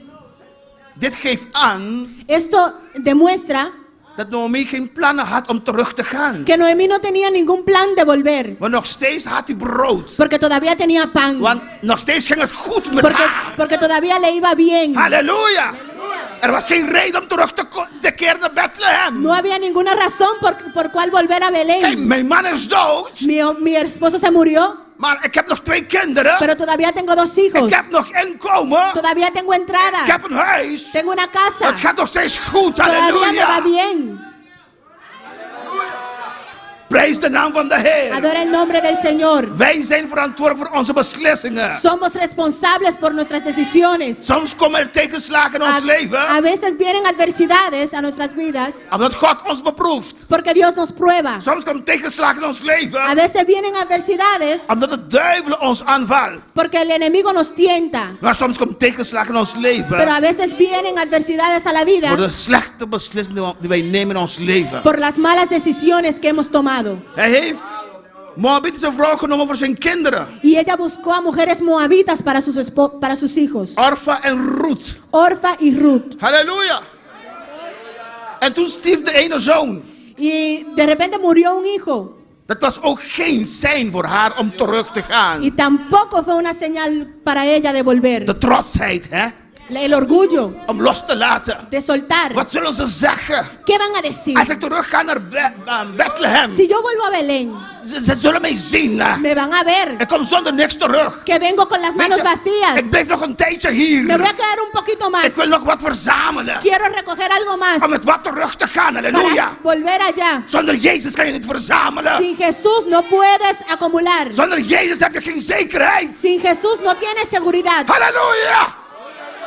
Dit geeft aan Esto demuestra dat Naomi geen plannen had om terug te gaan. que Noemí no tenía ningún plan de volver, Maar nog steeds had hij brood. porque todavía tenía pan, Want nog steeds ging het goed met haar. porque todavía le iba bien. Halleluja. Er was geen reden om terug te keren naar Bethlehem. No había ninguna razón por cual volver a Kijk, Belén. mijn man is dood. Mi esposo se murió, Maar ik heb nog 2 kinderen. pero todavía tengo 2 hijos. Ik heb nog inkomen. Todavía tengo entrada. Ik heb een huis. Tengo una casa. Het gaat nog steeds goed. Todavía me va Halleluja. bien. Prijs de naam van de Heer. Adora el nombre del Señor. Wij zijn verantwoordelijk voor onze beslissingen. Somos responsables por nuestras decisiones. Soms komen er tegenslagen in ons A leven. veces vienen adversidades a nuestras vidas Omdat God ons beproeft. porque Dios nos prueba. Soms komen tegenslagen in ons A leven. veces vienen adversidades Omdat de duivel ons aanvalt. porque el enemigo nos tienta. Maar soms komen tegenslagen in ons Pero leven. a veces vienen adversidades a la Voor vida de slechte beslissingen die wij nemen in ons leven. por las malas decisiones que hemos tomado. Hij heeft Moabitische vrouw genomen voor zijn kinderen. Y ella buscó a mujeres moabitas para sus hijos. Orfa en Ruth. Orfa y Ruth. Halleluja. En toen stierf de ene zoon. Y de repente murió un hijo. Dat was ook geen sein voor haar om terug te Y gaan. tampoco fue una señal para ella de volver. De trotsheid, hè? El orgullo om los te laten. de soltar. Wat zullen ze zeggen? ¿Qué van a decir? Als ik terug ga naar Bethlehem, Si yo vuelvo a Belén, ze zullen mij zien. me van a ver Ik kom zonder niks terug. que vengo con las Weet manos je, vacías. ik blijf nog een tijdje hier. Me voy a quedar un poquito más. Ik wil nog wat verzamelen. Quiero recoger algo más Om met wat terug te gaan. Halleluja. para volver allá. Zonder Jezus kan je niet verzamelen. Sin Jesús no puedes acumular. Zonder Jezus heb je geen zekerheid. Sin Jesús no tienes seguridad. Halleluja.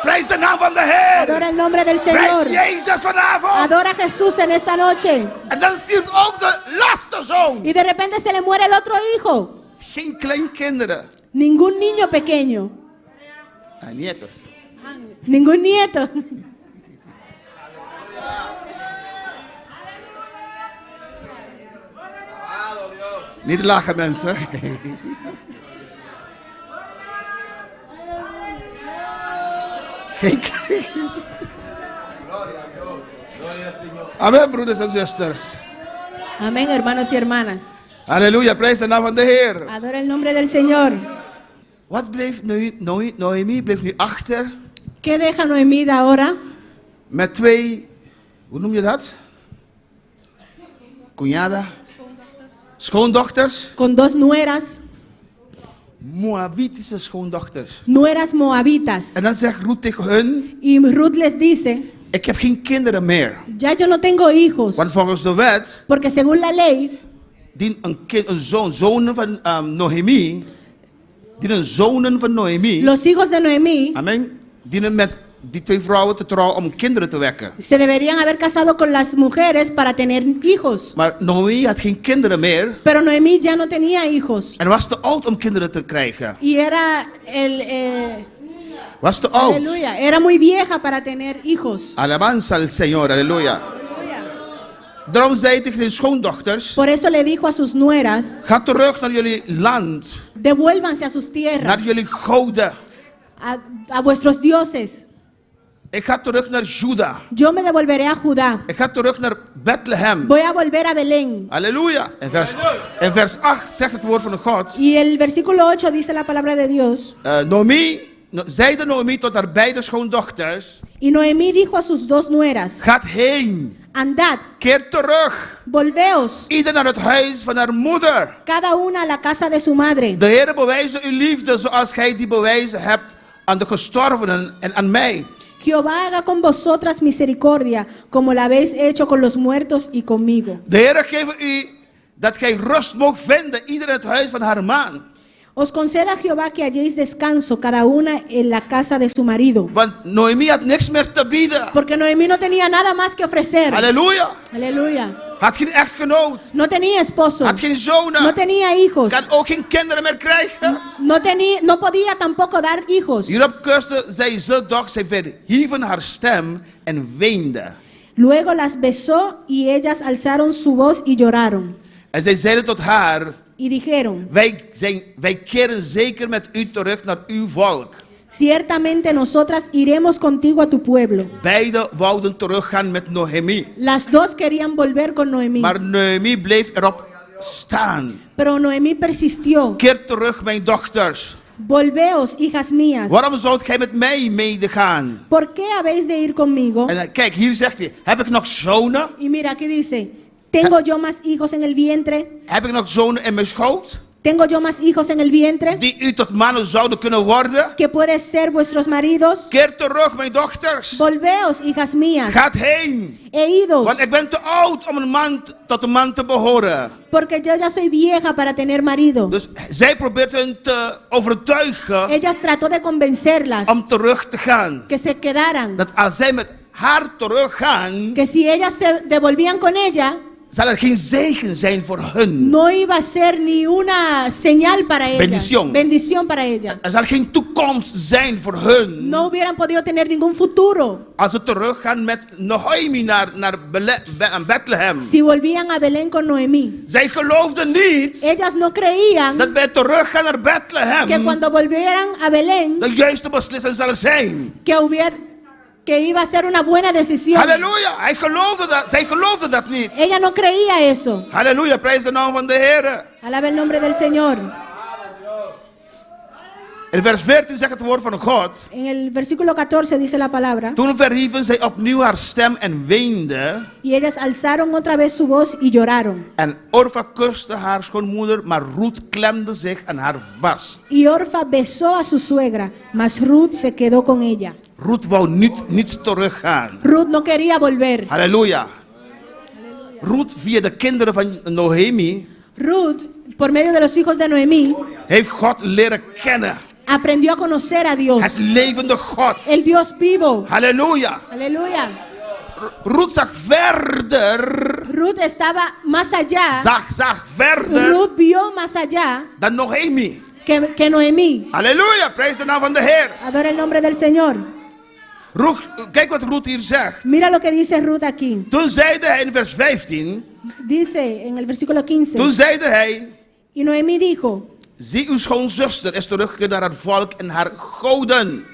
Prijs de naam van de Heer. Adora el nombre del Prijs Señor. Jezus vanavond. Adora a Jesús en esta noche. En dan stierft ook de laatste zoon. Y de repente se le muere el otro hijo. Geen kleinkinderen. Ningún niño pequeño. Nietos. Ningún nieto. Niet lachen mensen. Geen Amen, broeders en zusters. Amén, hermanos y hermanas. Halleluja, prijs de naam van de Heer. Adora el nombre del Señor. Wat bleef Noemi bleef nu achter ¿Qué deja Noemí de ahora? met twee, hoe noem je dat? Cuñada, schoondochters, Con dos nueras, Moabitische schoondochters. nueras moabitas. En dan zegt Ruth tegen hun, Y Ruth les dice, ik heb geen kinderen meer. ya yo no tengo hijos, Want volgens de wet porque según la ley, dient een zonen van Noemi, dienen zonen van Noemi, los hijos de Noemí amen, dienen met die twee vrouwen te trouwen om kinderen te wekken. se deberían haber casado con las mujeres para tener hijos. Maar Noemi had geen kinderen meer Pero Noemí ya no tenía hijos. en was te oud om kinderen te krijgen. Y era Was te oud. aleluya, era muy vieja para tener hijos. Alabanza al Señor, aleluya. Daarom zei hij tegen de schoondochters, Por eso le dijo a sus nueras, ga terug naar jullie land, devuélvanse a sus naar tierras, jullie goden. a vuestros dioses. Ik ga terug naar Juda. Yo me devolveré a Judá. Ik ga terug naar Bethlehem. Voy a volver a Belén. Halleluja. In vers 8 zegt het woord van God. Y el versículo 8 dice la palabra de Dios. Zeide Noemi tot haar beide schoondochters, Y Noemí dijo a sus dos nueras, gaat heen, andad, keer terug, volveos, ieder naar het huis van haar moeder. cada una a la casa de su madre. De Heer bewijze uw liefde zoals gij die bewijzen hebt aan de gestorvenen en aan mij. Jehová haga con vosotras misericordia, como la habéis hecho con los muertos y conmigo. De Heer geven u dat gij rust mocht vinden, ieder in het huis van haar man. Os conceda Jehová que halléis descanso, cada una en la casa de su marido. Want Noemi had niks meer te bieden. Porque Noemí no tenía nada más que ofrecer. Halleluja. Aleluya. Had geen echtgenoot. No tenía esposo. Had geen zonen. No tenía hijos. Kan ook geen kinderen meer krijgen. No podía tampoco dar hijos. Hierop kuste zij ze, doch zij verhieven haar stem en weende. Luego las besó y ellas alzaron su voz y lloraron. En zij zeiden tot haar, Y dijeron, wij keren zeker met u terug naar uw volk. ciertamente nosotras iremos contigo a tu pueblo. Beide wouden teruggaan met Noemi. Las dos querían volver con Noemí. Maar Noemi bleef erop staan. Pero Noemí persistió. Keer terug, mijn dochters. Volveos, hijas mías. Waarom zoudt gij met mij medegaan? ¿Por qué habéis de ir conmigo? En kijk, hier zegt hij, heb ik nog zonen? Y mira, aquí dice, ¿tengo yo más hijos en el vientre? Heb ik nog zonen in mijn schoot? ¿Tengo yo más hijos en el vientre? Die u tot mannen zouden kunnen worden? ¿Que pueden ser vuestros maridos? Keer terug, mijn dochters. Volveos, hijas mías. Gaat heen. He ido, Want ik ben te oud om tot een man te behoren. porque yo ya soy vieja para tener marido. Dus zij probeert hen te overtuigen Ellas trató de convencerlas om terug te gaan. que se quedaran, Dat als zij met haar teruggaan, que si ellas se devolvían con ella, zal er geen zegen zijn voor hun. no iba a ser ni una señal para ellas. Bendición para ella. Er zal geen toekomst zijn voor hun. No hubieran podido tener ningún futuro Als ze teruggaan met Noemi naar Bethlehem. si volvían a Belén con Noemí. Zij geloofden niet Ellas no creían dat bij teruggaan naar que Bethlehem cuando volvieran a Belén, de juiste beslissing zal zijn. que iba a ser una buena decisión. Halleluja, zij geloofde dat niet. Ella no creía eso. Halleluja, prijs de naam van de Heer. Alaba el nombre del Señor. In vers 14 zegt het woord van God. En el versículo 14 dice la palabra. Toen verhieven zij opnieuw haar stem en weende. Y ellas alzaron otra vez su voz y lloraron. En Orfa kuste haar schoonmoeder, maar Ruth klemde zich aan haar vast. Y Orfa besó a su suegra, mas Ruth se quedó con ella. Ruth wou niet teruggaan. Ruth no quería volver. Halleluja. Ruth via de kinderen van Noemi Ruth, por medio de los hijos de Noemí, heeft God leren kennen. aprendió a conocer a Dios, Het levende God. el Dios vivo. Halleluja. Aleluya. Ruth zag verder. Ruth estaba más allá. Zag verder Ruth vio más allá dan Noemi. que Noemí. Halleluja. Prijs de naam van de Heer. Adora el nombre del Señor. Ruth, kijk wat Ruth hier zegt. Mira lo que dice Ruth aquí. Toen zeide hij in vers 15. Dice en el versículo 15. Toen zeide hij. Y Noemí dijo: Zie, uw schoonzuster is teruggekeerd naar het volk en haar goden.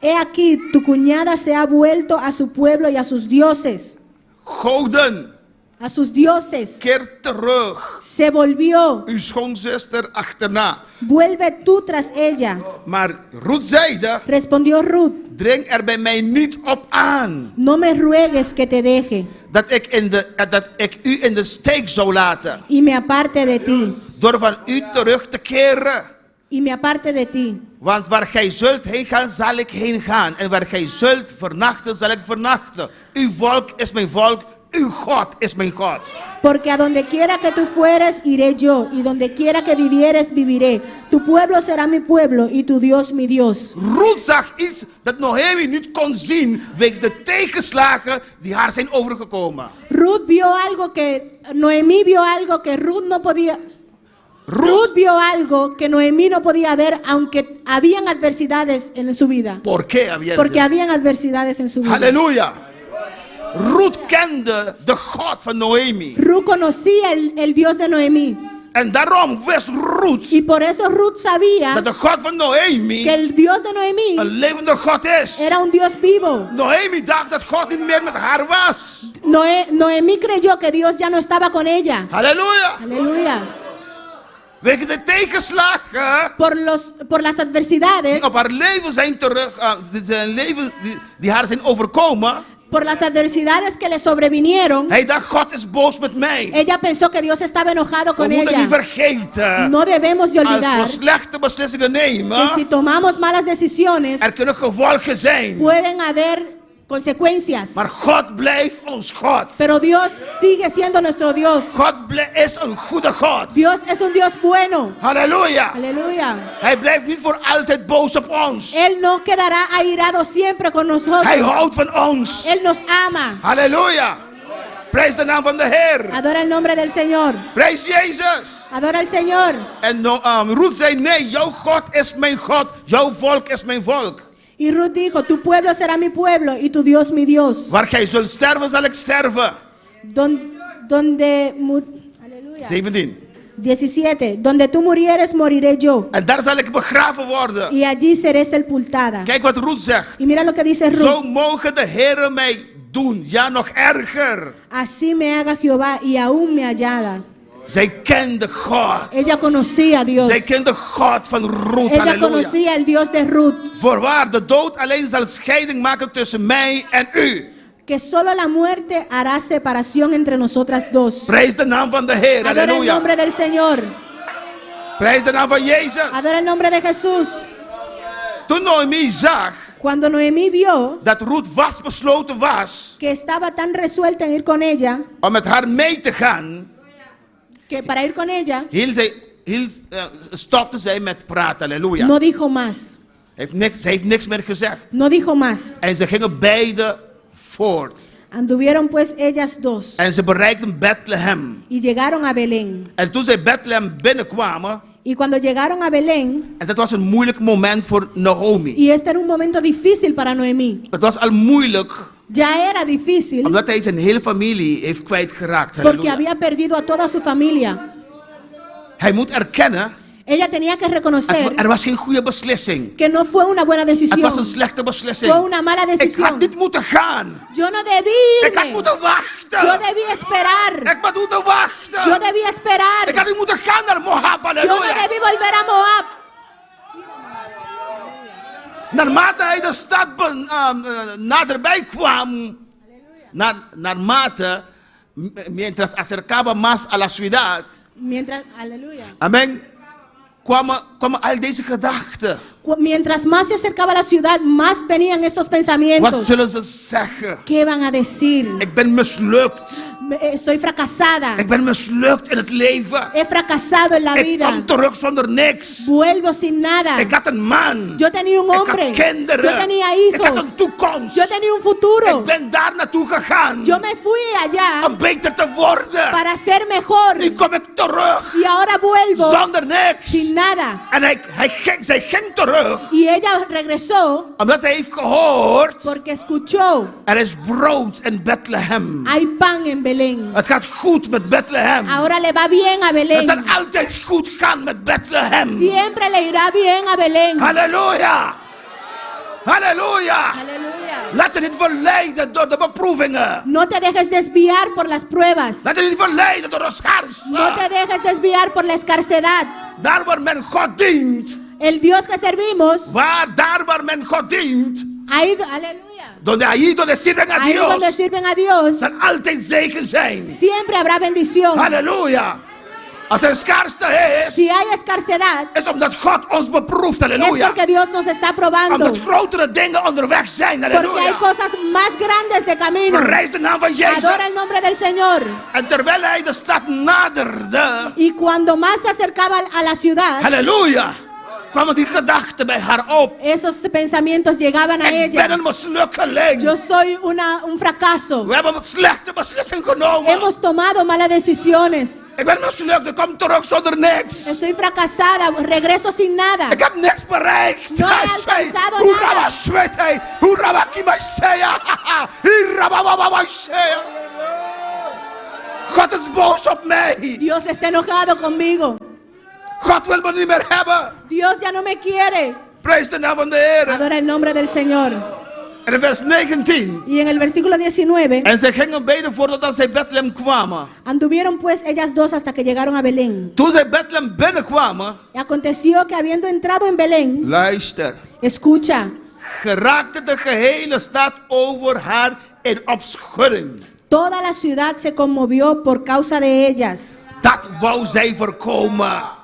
He aquí, tu cuñada se ha vuelto a su pueblo y a sus dioses. Goden. A sus dioses. Keer terug. Se volvió. Uw schoonzuster achterna. Vuelve tú tras ella. Maar Ruth zeide. Respondió Ruth: Dring er bij mij niet op aan. No me ruegues que te deje. Dat ik u in de steek zou laten. Y me aparte de ti. Door van u terug te keren. Y me aparte de ti. Want waar gij zult heen gaan, zal ik heen gaan. En waar gij zult vernachten, zal ik vernachten. Uw volk is mijn volk. Uw God is mijn God. Porque a donde quiera que tú fueres, iré yo. Y donde quiera que vivieres, viviré. Tu pueblo será mi pueblo y tu Dios mi Dios. Ruth zag iets dat Noemi niet kon zien. Wegens de tegenslagen die haar zijn overgekomen. Ruth vio algo que Noemí vio algo que Ruth no podía. Ruth vio algo que Noemí no podía ver, aunque habían adversidades en su vida. ¿Por qué había? Porque habían adversidades en su vida. Halleluja. Ruth kende de God van Noemi. Ruth conocía el Dios de Noemí. En daarom wist Ruth. Y por eso Ruth sabía dat de God van Noemi que el Dios de Noemí een levende God is. Era un Dios vivo. Noemi dacht dat God niet meer met haar was. Noemí creyó que Dios ya no estaba con ella. Halleluja. Aleluya. Wegen de tegenslagen por las adversidades die op haar leven zijn die haar zijn overkomen. Por las adversidades que le sobrevinieron. Hij dacht, God is boos met mij. Ella pensó que Dios estaba enojado con We moeten ella. niet vergeten. No debemos de olvidar als we slechte beslissingen nemen, que si tomamos malas decisiones, er kunnen gevolgen zijn. Pueden haber consecuencias. Maar God blijft ons God. Pero Dios sigue siendo nuestro Dios. God is een goede God. Dios es un Dios bueno. Halleluja. Aleluya. Hij blijft niet voor altijd boos op ons. Él no quedará airado siempre con nosotros. Hij houdt van ons. Él nos ama. Halleluja. Prijs de naam van de Heer. Adora el nombre del Señor. Prijs Jezus. Adora al Señor. En Ruth zei, nee, jouw God is mijn God. Jouw volk is mijn volk. Y Ruth dijo, tu pueblo será mi pueblo y tu Dios mi Dios. Waar gij zult sterven, zal ik sterven. Aleluya. 17. Donde tú murieres, moriré yo. En daar zal ik begraven worden. Y allí seré sepultada. Kijk wat Ruth zegt. Y mira lo que dice Ruth. Zo mogen de Heere mij doen, ja nog erger. Así me haga Jehová y aún me añada. Zij kende God. Ella conocía a Dios. Zij kende God van Ruth. Ella Halleluja. conocía el Dios de Ruth. Voorwaar, de dood alleen zal scheiding maken tussen mij en u. Que solo la muerte hará separación entre nosotras dos. Prijs de naam van de Heer. Adora el Halleluja. nombre del Señor. Prijs de naam van Jezus. Adora el nombre de Jesús. Toen Noemi zag Cuando Noemí vio dat Ruth vastbesloten was que estaba tan resuelta en ir con ella, om met haar mee te gaan, que para ir con ella stopte zij met praten. Halleluja. no dijo más. Ze heeft niks meer gezegd. No dijo más. En ze gingen beide voort. Anduvieron pues ellas dos En ze bereikten Bethlehem. y llegaron a Belén. En toen zij Bethlehem binnenkwamen, Y cuando llegaron a Belén, en dat was een moeilijk moment voor Naomi. y este era un momento difícil para Noemí. Het was al moeilijk, Ya era difícil omdat hij zijn hele familie heeft kwijtgeraakt. porque Halleluja. había perdido a toda su familia. Hij moet erkennen, Ella tenía que reconocer er was geen goede beslissing. que no fue una buena Het decisión. was een slechte beslissing. Fue una mala Ik had decisión. niet moeten gaan. Yo no debí Ik had irme. moeten wachten. Yo debí esperar. Ik had moeten wachten. Yo debí esperar. Ik had niet moeten gaan naar Moab. Yo no Halleluja. debí volver a Moab. Naarmate hij de stad naderbij kwam, naarmate, mientras acercaba más a la ciudad, Mientras, aleluya. amén, kwamen al deze gedachten. Mientras más se acercaba a la ciudad, más venían estos Wat pensamientos. zullen ze zeggen? ¿Qué van a decir? Ik ben mislukt. Soy fracasada. Ik ben mislukt in het leven. He fracasado en la Ik vida. kom terug zonder niks. Vuelvo sin nada. Ik had een man. Yo tenía un Ik hombre. had kinderen. Yo tenía Ik had hijos. een toekomst. Yo tenía un futuro. Ik ben daar naartoe gegaan. Yo me fui allá Om beter te worden. para ser mejor. Nu kom ik terug. Y ahora vuelvo Zonder niks. sin nada. En zij ging terug. Y ella regresó Omdat hij heeft gehoord. porque escuchó, Er is brood in Bethlehem. hay pan en Belén. Het gaat goed met Bethlehem. Ahora le va bien a Het Belén. zal altijd goed gaan met Bethlehem. Siempre le irá bien a Belén. Halleluja. Halleluja. Aleluya. Laat je niet verleiden door de beproevingen. No te dejes desviar por las pruebas. Laat je niet verleiden door de schaarste. No te dejes desviar por la escarcedad. Daar waar men God dient. El Dios que servimos, Daar waar men God dient. ahí, aleluya. Ahí donde sirven a Ahí donde Dios. sirven a Dios, Zal altijd zegen zijn. siempre habrá bendición. Halleluja. Als er schaarste is. Si hay escarcedad, Is omdat God ons beproeft. es Halleluja. porque Dios nos está probando. Omdat grotere dingen onderweg zijn. Porque hay Halleluja. cosas más grandes de camino. Prijs de naam van Jezus. Adora el nombre del Señor. En terwijl hij de stad naderde. Y cuando más se acercaba a la ciudad, Halleluja. Kwamen die gedachten bij haar op. esos pensamientos llegaban a Ik ben ella. een mislukkeling. Yo soy un fracaso. We hebben slechte beslissingen genomen. Hemos tomado malas decisiones. Ik ben mislukt. Ik kom terug zonder niks. Estoy fracasada. Regreso sin nada. Ik heb niks bereikt. No he Hij zei, alcanzado hoe nada. raba zweet hij. Hoe raba kimaisea. Hier raba babaisea. God is boos op mij. Dios está enojado conmigo. God wil me niet meer hebben. Dios ya no me quiere. Prijs de naam van de Heer. Adora el nombre del Señor. En in vers 19. Y en el versículo 19, En zij gingen beiden voordat zij Bethlehem kwamen. anduvieron pues ellas dos hasta que llegaron a Belén. Toen zij Bethlehem binnenkwamen. Y aconteció que habiendo entrado en Belén, Luister. escucha, Geraakte de gehele stad over haar in opschudding. toda la ciudad se conmovió por causa de ellas. Dat wou zij voorkomen.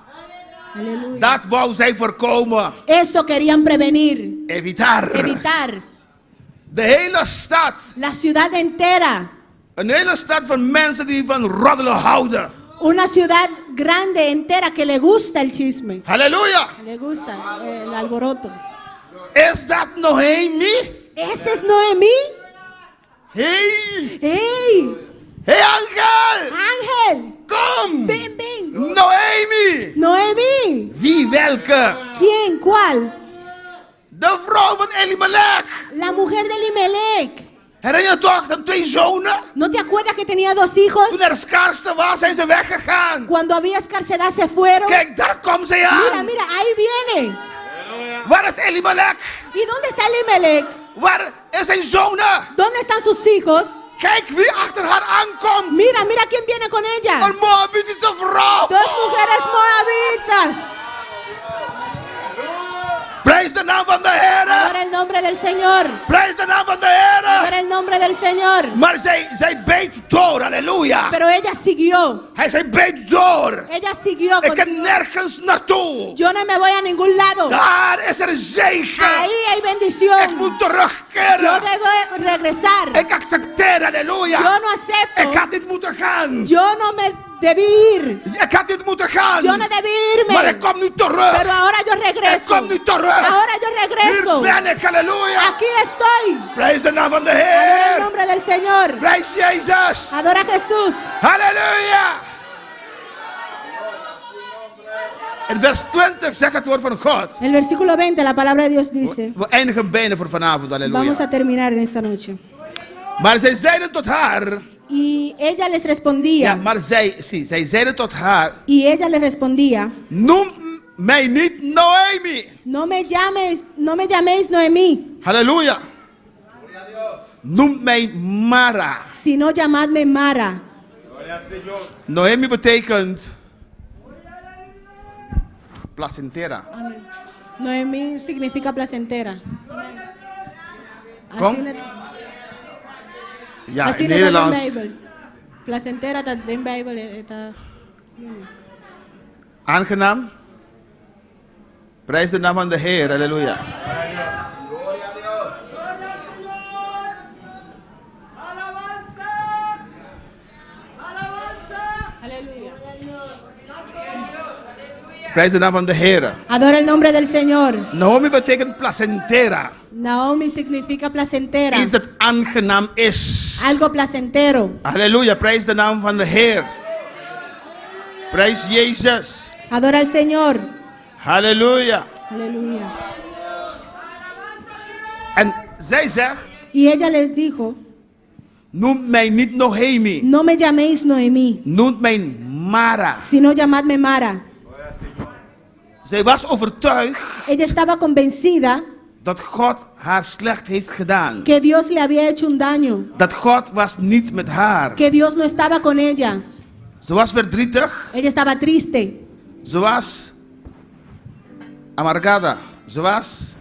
Aleluya. Dat wou zij voorkomen. Eso querían prevenir, Evitar. evitar. De hele stad. La ciudad entera, Een hele stad van mensen die van roddelen houden. una ciudad grande entera que le gusta el chisme, Halleluja. le gusta el alboroto. Is dat Noemi? Ese es Noemí. Hey. ¡Hey! Hey Angel. Ángel, Kom. ven, ven. Noemi. Noemí. Wie welke? ¿Quién? ¿Cuál? De vrouw van Elimelech. La mujer de Elimelech. Herinner je toch zijn twee zonen? ¿No te acuerdas que tenía dos hijos? Toen er schaarste was, zijn ze weggegaan. Cuando había escarcedad se fueron. Kijk, daar komt ze Mira, aan. mira, ahí viene. Waar is Elimelech? ¿Y dónde está Elimelech? Waar is zijn zonen? ¿Dónde están sus hijos? Kijk wie achter haar aankomt. Mira, mira quién viene con ella. Een Moabitische vrouw. Dos mujeres moabitas. Prijs de naam van de Heer. Adora el nombre del Señor. Prijs de naam van de Heer. Adora el nombre del Señor. Maar zij beet door, halleluja. Pero ella siguió. Zij beet door. Ella siguió. Ik kan nergens naartoe. Yo no me voy a ningún lado. Daar is er zegen. Ahí hay Ik bendición. moet Yo terugkeren. debo regresar. Ik accepteer, halleluja. Yo no acepto. Ik had niet moeten gaan. Yo no me debí ir. Ik had niet moeten gaan. Yo no debí Maar ik irme. kom nu terug. Pero ahora yo Ik regreso. kom nu terug. Ahora yo regreso. Hier ben ik, halleluja. Aquí estoy. Prijs de naam van de Adora el Heer. nombre del Señor. Prijs Jezus. Adora a Jesús. Halleluja. In vers 20 zegt het woord van God. El versículo 20, la palabra de Dios dice. We eindigen bijna voor vanavond, Vamos halleluja. a terminar en esta noche. Maar zij zeiden tot haar. Y ella les Ja, respondía. maar zij zeiden tot haar. Y ella les respondía. Noem mij niet Noemi. No me llaméis Noemí, Halleluja. Noem mij Mara. sino llamadme Mara. Noemi betekent placentera. Noemí significa placentera. Kom. Así net- Ja, así in net aan de Nederlands. Bijbel. Placentera dat de Bijbel eta. Aangenaam. Prijs de naam van de Heer. Halleluja. Prijs de naam van de Heer. Adora el nombre del Señor. Naomi betekent placentera. Naomi significa placentera. Iets dat aangenaam is. Algo placentero. Halleluja. Prijs de naam van de Heer. Prijs Jezus. Adora al Señor. Halleluja. Aleluya. En zij zegt, Y ella les dijo, noem mij niet Noemi. no me llaméis Noemí, Noem mij Mara. sino llamadme Mara. Zij was overtuigd Ella estaba convencida dat God haar slecht heeft gedaan. que Dios le había hecho un daño, Dat God was niet met haar. que Dios no estaba con ella. Ze was verdrietig. Ella estaba triste, Ze was amargada. Ze was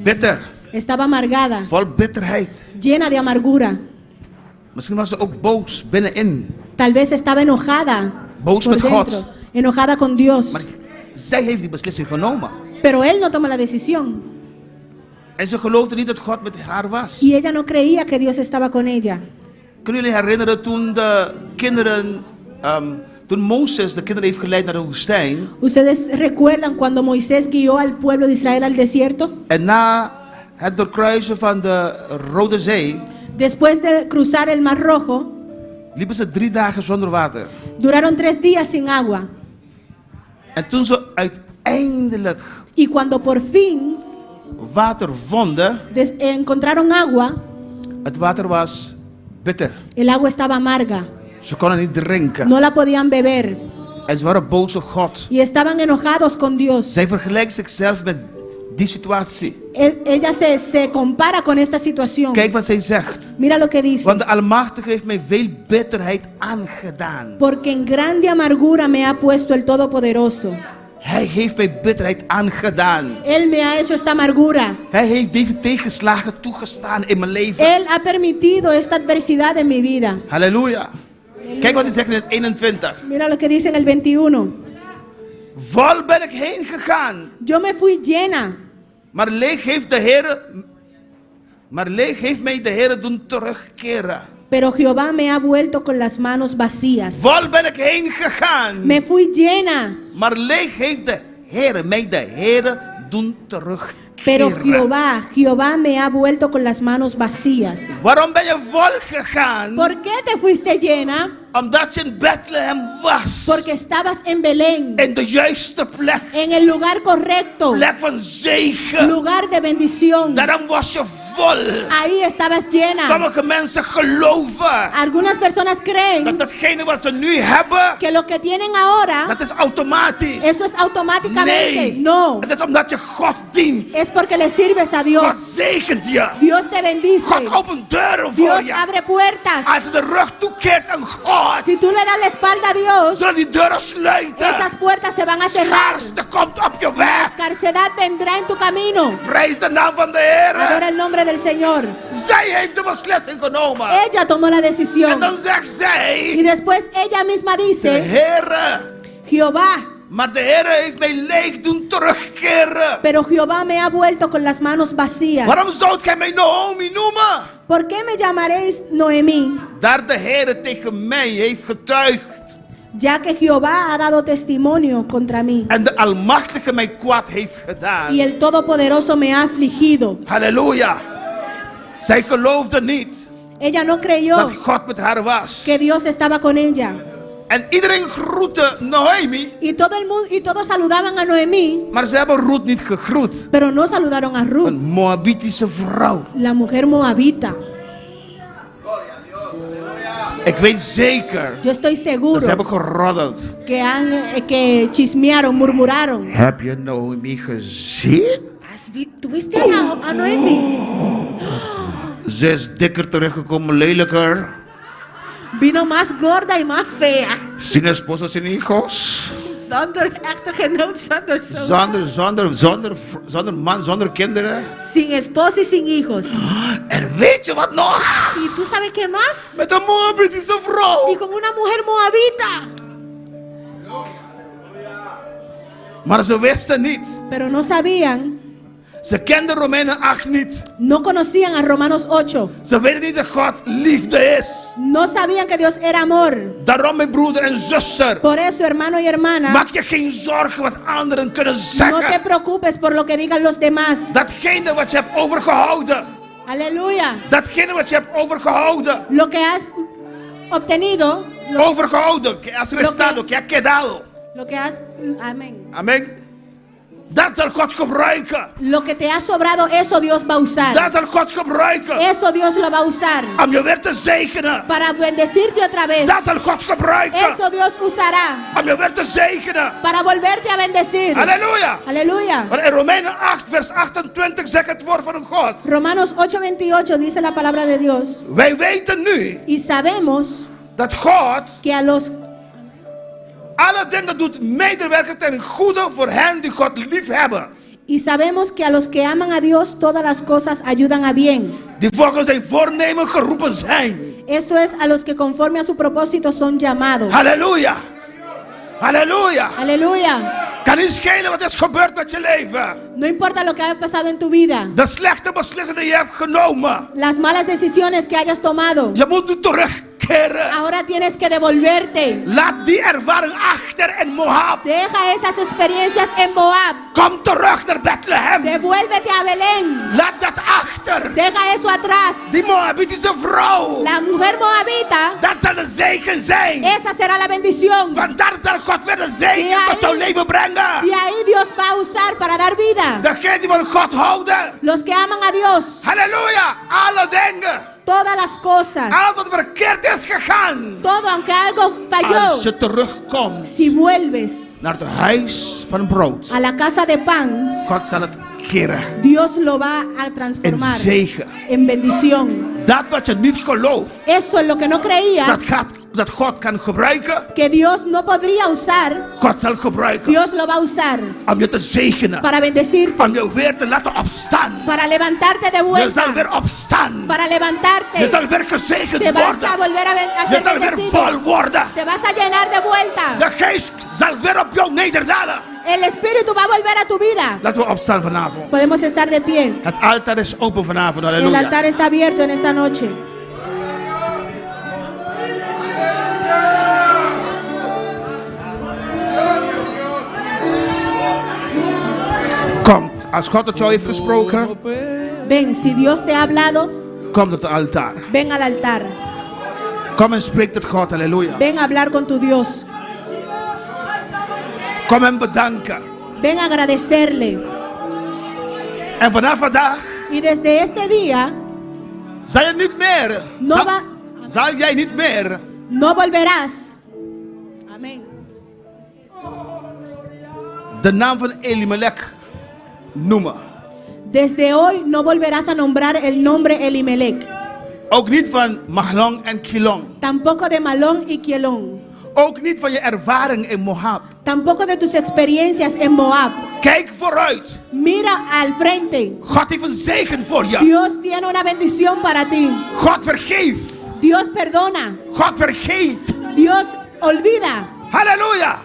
bitter. estaba amargada, Vol bitterheid. llena de amargura. Misschien was ze ook boos binnenin. Tal vez estaba enojada Boos por met God. dentro, enojada con Dios. Maar zij heeft die beslissing genomen. Pero él no toma la decisión En ze geloofde niet dat God met haar was. y ella no creía que Dios estaba con ella. Kunnen jullie herinneren toen de kinderen, toen Mozes de kinderen heeft geleid naar de woestijn. ¿Ustedes recuerdan cuando Moisés guió al pueblo de Israel al desierto? En na het doorkruisen van de Rode Zee, Después de cruzar el Mar Rojo, liepen ze 3 dagen zonder water. duraron 3 días sin agua. En toen ze uiteindelijk Y cuando por fin water vonden, encontraron agua, het water was bitter. el agua estaba amarga. Ze konden niet drinken. No la podían beber. En ze waren boos op God. Y estaban enojados con Dios. Zij vergelijkt zichzelf met die situatie. Ella se compara con esta situación. Kijk wat zij zegt. Mira lo que dice. Want de Almachtige heeft mij veel bitterheid aangedaan. Porque en grande amargura me ha puesto el Todopoderoso. Hij heeft mij bitterheid aangedaan. Él me ha hecho esta amargura. Hij heeft deze tegenslagen toegestaan in mijn leven. Él ha permitido esta adversidad en mi vida. Halleluja. Kijk wat hij zegt in het 21. Mira lo que dice en el 21. Vol ben ik heen gegaan. Yo me fui llena, Maar leeg heeft mij de Heer doen terugkeren. pero Jehová me ha vuelto con las manos vacías. Vol ben ik heen gegaan. Me fui llena, Maar leeg heeft mij de Heer doen terugkeren. pero Jehová me ha vuelto con las manos vacías. Waarom ben je vol gegaan? ¿Por qué te fuiste llena? Omdat je in Bethlehem was. Porque estabas en Belén, In de juiste plek. en el lugar correcto, Plek van zegen. lugar de bendición. Daarom was je vol. Ahí estabas llena. Sommige mensen geloven Algunas personas dat creen datgene wat ze nu hebben, que lo que tienen ahora, dat is automatisch. eso es automáticamente. Nee, No, het is omdat je God dient. es porque le sirves a Dios. God zegent je. Dios te bendice. God opent deuren voor Dios je. abre puertas. Als je de rug toekeert aan God, Si tú le das la espalda a Dios, zullen die deuren sluiten. esas puertas se van a cerrar. Schaarste komt op je La weg. escarcedad vendrá en tu camino. Prijs de naam van de Heer. Adora el nombre del Señor. Zij heeft de beslissing genomen. Ella tomó la En decisión. dan zegt Y zij, después ella misma de dice, Heer, Jehová, maar de Heer heeft mij leeg doen terugkeren. pero Jehová me ha vuelto con las manos vacías. Waarom zou gij mij Naomi noemen? ¿Por qué me llamaréis Noemí? Daar de Heer tegen mij heeft getuigd. Ya que Jehová ha dado testimonio contra mí En de Almachtige mij kwaad heeft gedaan. y el Todopoderoso me ha afligido. Halleluja. Zij geloofde niet Ella no creyó dat God met haar was. que Dios estaba con ella. En iedereen groette Naomi, Y todo el mundo y todos saludaban a Noemí, maar ze hebben Ruth niet gegroet. pero no saludaron a Ruth, Een Moabitische vrouw. la mujer moabita. Ik weet zeker Yo estoy dat seguro ze hebben geroddeld. que chismearon, murmuraron. Heb je Naomi gezien? ¿Tuviste a Noemí? Ze is dikker teruggekomen, lelijker. Vino más gorda y más fea. Sin esposa, sin hijos. Zonder echtgenoot, zonder zoon. Zonder man, zonder kinderen. Sin esposo y sin hijos. En weet je wat nog? ¿Y tú sabes qué más? Met een Moabitische Y vrouw. con una mujer moabita. Maar ze wisten niet. Pero no sabían, Ze kenden Romeinen 8 niet. no conocían a Romanos 8. Ze weten niet dat God liefde is. No sabían que Dios era amor. Daarom, mijn broeder en zuster, Por eso, hermano y hermana, maak je geen zorgen wat anderen kunnen no te zeggen. preocupes por lo que digan los demás. Datgene wat je hebt overgehouden. Aleluya. Datgene wat je hebt overgehouden. Lo que has obtenido, Overgehouden. Que has restado. Que ha quedado. lo que has, amén. Amen. Dat zal God gebruiken. Lo que te ha sobrado, eso Dios va a usar. Dat zal God gebruiken. Eso Dios lo va a usar Om je weer te zegenen. para bendecirte otra vez. Dat zal God gebruiken. Eso Dios usará Om je weer te zegenen. para volverte a bendecir. Halleluja. Aleluya. Maar in Romeinen 8 vers 28 zegt het woord van God. Romanos 8:28 dice la palabra de Dios. Wij weten nu Y sabemos dat God que a los alle dingen doet medewerken ten goede voor hen die God lief hebben. Y sabemos que a los que aman a Dios todas las cosas ayudan a bien. Die volgens zijn voornemen geroepen zijn. Esto es a los que conforme a su propósito son llamados. Halleluja. Halleluja. Aleluya. Kan niet schelen wat is gebeurd met je leven. No importa lo que haya pasado en tu vida, De slechte beslissingen die je hebt genomen. las malas decisiones que hayas tomado, Je moet nu terugkeren. ahora tienes que devolverte. Laat die ervaring achter in Moab. Deja esas experiencias en Moab. Kom terug naar Bethlehem. Devuélvete a Belén. Laat dat achter. Deja eso atrás. Die Moabitische vrouw. La mujer moabita, Dat zal de zegen zijn. esa será la bendición. Want daar zal God weer de zegen Die tot jouw ahí- leven brengen. Y ahí Dios va a usar para dar vida. Degene die van God houden. Los que aman a Dios, Halleluja. Alle dingen. todas las cosas, Alles wat verkeerd is gegaan. todo aunque algo Als falló, je terugkomt si vuelves naar het huis van brood. a la casa de pan, God zal het keren. Dios lo va a In transformar zegen. en bendición. Dat wat je niet gelooft. Eso es lo que no creías Dat God kan gebruiken. que Dios no podría usar, God zal gebruiken. Dios lo va a usar Om je te zegenen. para bendecirte, Om je weer te laten opstaan. para levantarte de Je vuelta, zal weer opstaan. para levantarte. Je zal weer gezegend Te vas worden. a volver a Je ser zal weer bendecido. vol worden. Te vas a llenar de vuelta. De geest zal weer op jou nederdalen. El Espíritu va a volver a tu vida. Laten we opstaan vanavond. Podemos estar de pie. Het altaar is open vanavond. El Halleluja. altar está abierto en esta noche. Kom, als God tot jou heeft gesproken, Ven, si Dios te ha hablado, kom tot het altaar. ven al altar. Kom en spreek tot God. Halleluja. Ven a hablar con tu Dios. Kom en bedanken. Ven a agradecerle. En vanaf vandaag Y desde este día zal je niet meer. No va- Zal jij niet meer no volverás. Amén. de naam van Elimelech noemen. Desde hoy no volverás a nombrar el nombre Elimelech. Ook niet van Mahlon en Kilon. Tampoco de Malón y Kielón. Ook niet van je ervaring in Moab. Tampoco de tus experiencias en Moab. Kijk vooruit. Mira al frente. God heeft een zegen voor je. Dios tiene una bendición para ti. God vergeeft. Dios perdona. God vergeet. Dios olvida. Halleluja.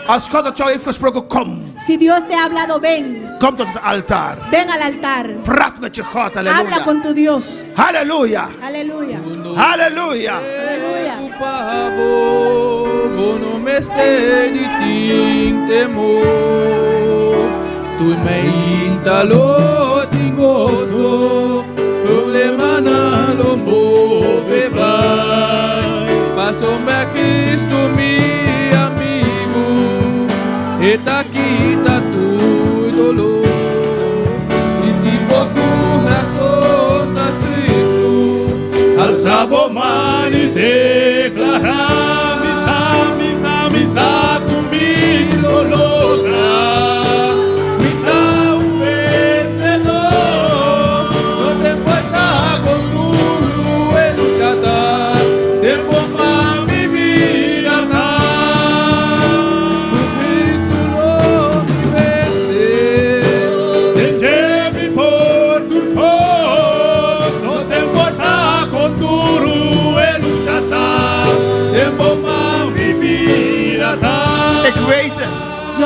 Als God tot jou heeft gesproken, kom. Si Dios te ha hablado, ven. Kom tot het altaar. Ven al altar. Praat met je God. Habla Halleluja. con tu Dios. Halleluja. Aleluya. Halleluja. Aleluya. Pabo, bono meste di ting temo. Tu me intalo tingoso, problema na lo move vai. Paso me Cristo mi amigo, eta quita tu dolor. E se pouco razão tá triste, al sabo mani declarar misa tu mi logra. Mi da un vencedor, no te puedo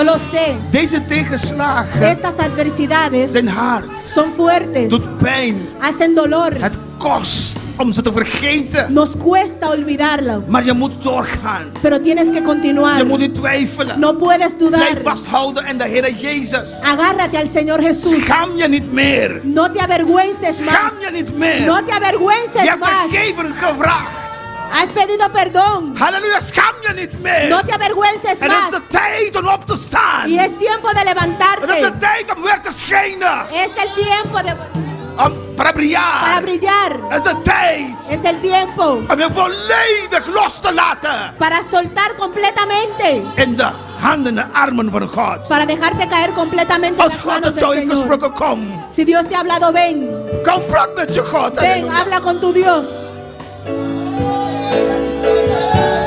Yo lo sé. Deze tegenslagen, Estas adversidades den hart, son fuertes, doet pijn. hacen dolor. Het kost om ze te vergeten. Nos cuesta olvidarlo, Maar je moet doorgaan. pero tienes que continuar. Je moet niet twijfelen. No puedes dudar. Blijf vasthouden in de Heer Jezus. Agárrate al Señor Jesús. Schaam je niet meer. No te avergüences más. Schaam je niet meer. No te Je avergüences hebt más. vergeven gevraagd. Has pedido perdón. Halleluja, schaam je niet meer. No te avergüences Het is más. de tijd om op te staan. Y es tiempo de Het is levantarte. de tijd om weer te schijnen. Es el tiempo Para brillar. para brillar. Het is de tijd Es el tiempo om je volledig los te laten. para soltar completamente. In de handen en armen van God. Para dejarte caer completamente en Als las God manos het jou del heeft Señor. gesproken, kom. Si Dios te ha hablado, ven. Kom, praat met je God. Ven, Halleluja. habla con tu Dios.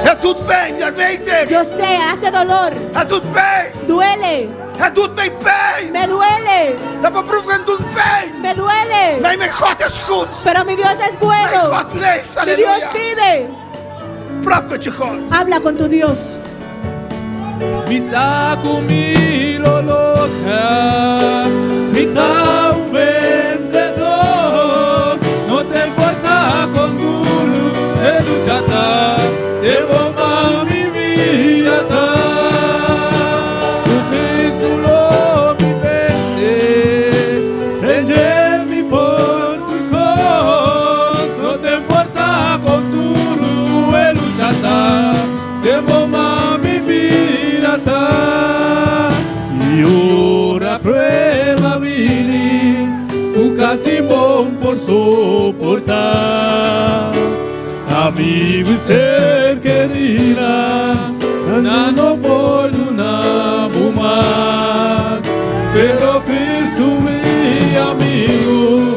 Het doet pijn, dat weet ik. Yo sé, hace dolor. Het doet pijn. Duele. Het doet mij pijn. Me duele. De beproevingen doen pijn. Me duele. Maar mijn God is goed. Pero mi Dios es Mijn bueno. God leeft. Mi Dios Halleluja. vive. Praat met je God. Habla con tu Dios. Misaku mi loloka, mi tau vencedor. No te importa con duro, de luchata, de bomba mi vida. Tu Cristo lo mi vence, prende mi por tu cos. No te importa con duro, de luchata, de bomba mi vida. Y ora prueba vini, tu casi bom por soportar. Amigo y ser querida, no por una más. Pero Cristo mi amigo,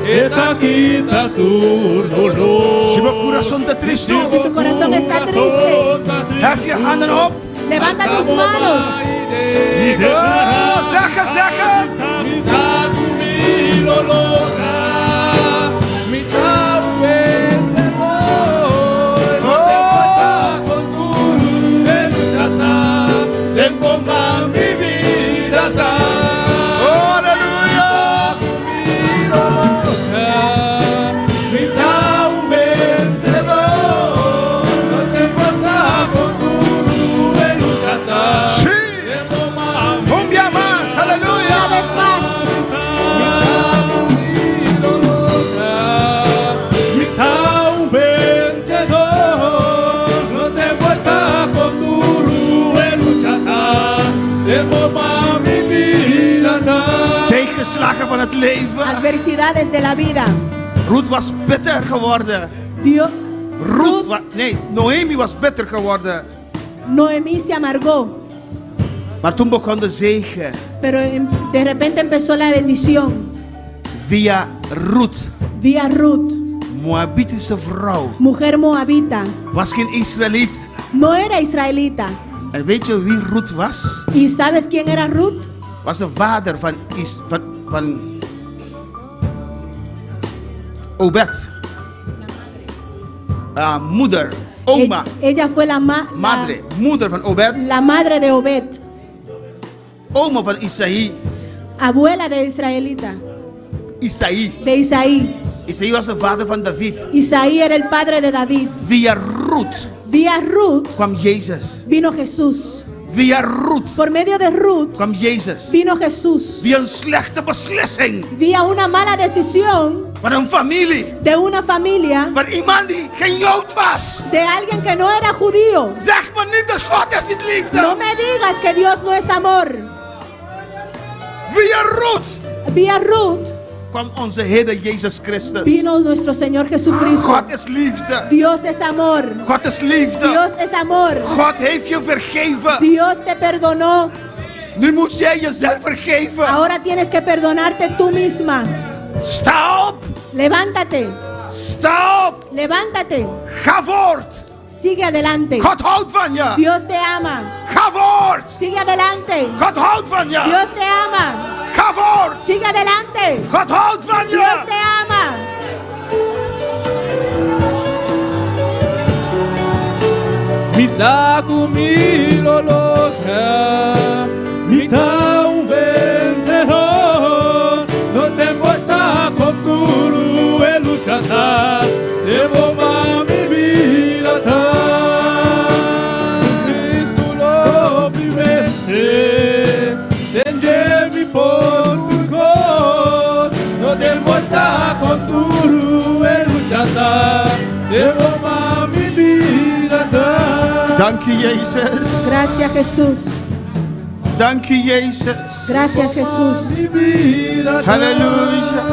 esta quita tu dolor. Si mijn corazón está triste, Si tu corazón está triste, hef je handen op. levanta tus manos. Oh, zeg het, zeg het. Oh, halleluja. Sí. Un día más, Una aleluya. vez más. Tegenslagen van het leven. Adversidades de la vida. Ruth was bitter geworden. Dios, Noemi was bitter geworden. Noemí se amargó, Maar toen begon de zegen pero de repente empezó la bendición via Ruth, vía Ruth, Moabitische vrouw. mujer moabita. Was geen Israëliet. No era israelita. En weet je wie Ruth was? ¿Y sabes quién era Ruth? Was de vader van Obed. Moeder, oma, Ella fue la madre, moeder van Obed. la madre de Obed, Oma van Isaïe. abuela de israelita, Isaïe. de Isaí. Isaïe was de vader van David. Isaí era el padre de David. Via Ruth Vía Ruth kwam Jezus. vino Jesús. Via Ruth Por medio de Ruth kwam Jezus. vino Jesús. Via een slechte beslissing Vía una mala decisión van een familie. de una familia, Van iemand die geen Jood was. de alguien que no era judío. Zeg me niet dat God is niet liefde. No me digas que Dios no es amor. Via Ruth Vía Ruth kwam onze Heer Jezus Christus. vino nuestro Señor Jesucristo. God is liefde. Dios es amor. God is liefde. Dios es amor. God heeft je vergeven. Dios te perdonó. Nu moet jij jezelf vergeven. Ahora tienes que perdonarte tú misma. Sta op. Levántate. Sta op. Levántate. Ga voort. Sigue adelante. God houdt van je. Dios te ama. Ga voort. Sigue adelante. God houdt van je. Dios te ama. Ga voort. Sigue adelante. God houdt van je. Dios te ama. Misaku miloloja, mita un vencedor. No te importa con tu luchar, debo más mi vida. Cristo lo vence, tende mi por tu cos. No te importa con tu luchar, debo más mi vida. Dank u, Jezus. Gracias, Jesús. Dank u, Jezus. Gracias, Jesús. Halleluja.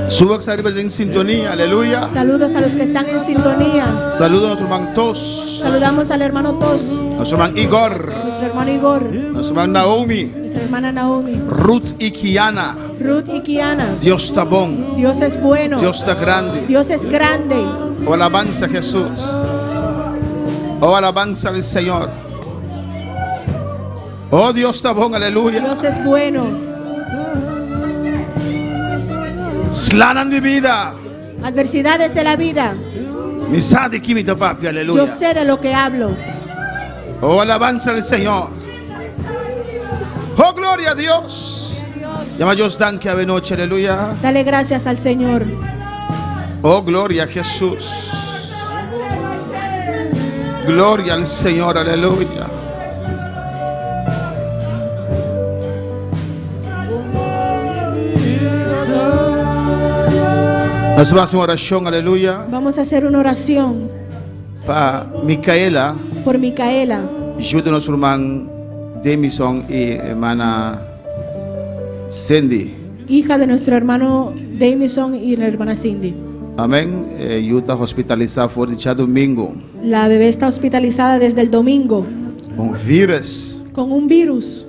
Suba que arriba en sintonía, aleluya. Saludos a los que están en sintonía. Saludos a nuestro hermano Tos, Saludamos al hermano Tos, nuestro hermano Igor, nuestro hermano Igor, nuestro hermano Naomi, nuestra hermana Naomi, Ruth y Kiana. Ruth y Kiana. Dios está bon, Dios es bueno. Dios está grande. Dios es grande. Oh, alabanza a Jesús. Oh, alabanza al Señor. Oh, Dios está bon, aleluya. Dios es bueno. Slanan de vida. Adversidades de la vida. Misade kimita papi, aleluya. Yo sé de lo que hablo. Oh, alabanza al Señor. Oh, gloria a Dios. Llama a Dios danke a noche, aleluya. Dale gracias al Señor. Oh, gloria a Jesús. Gloria al Señor, aleluya. Nos vamos a hacer una oración, aleluya. Vamos a hacer una oración Para Micaela, por Micaela, ayuda a nuestro hermano Demison y hermana Cindy. hija de nuestro hermano Damison y la hermana Cindy. Amén. Ayuda hospitalizada por dicho domingo. La bebé está hospitalizada desde el domingo Un virus con un virus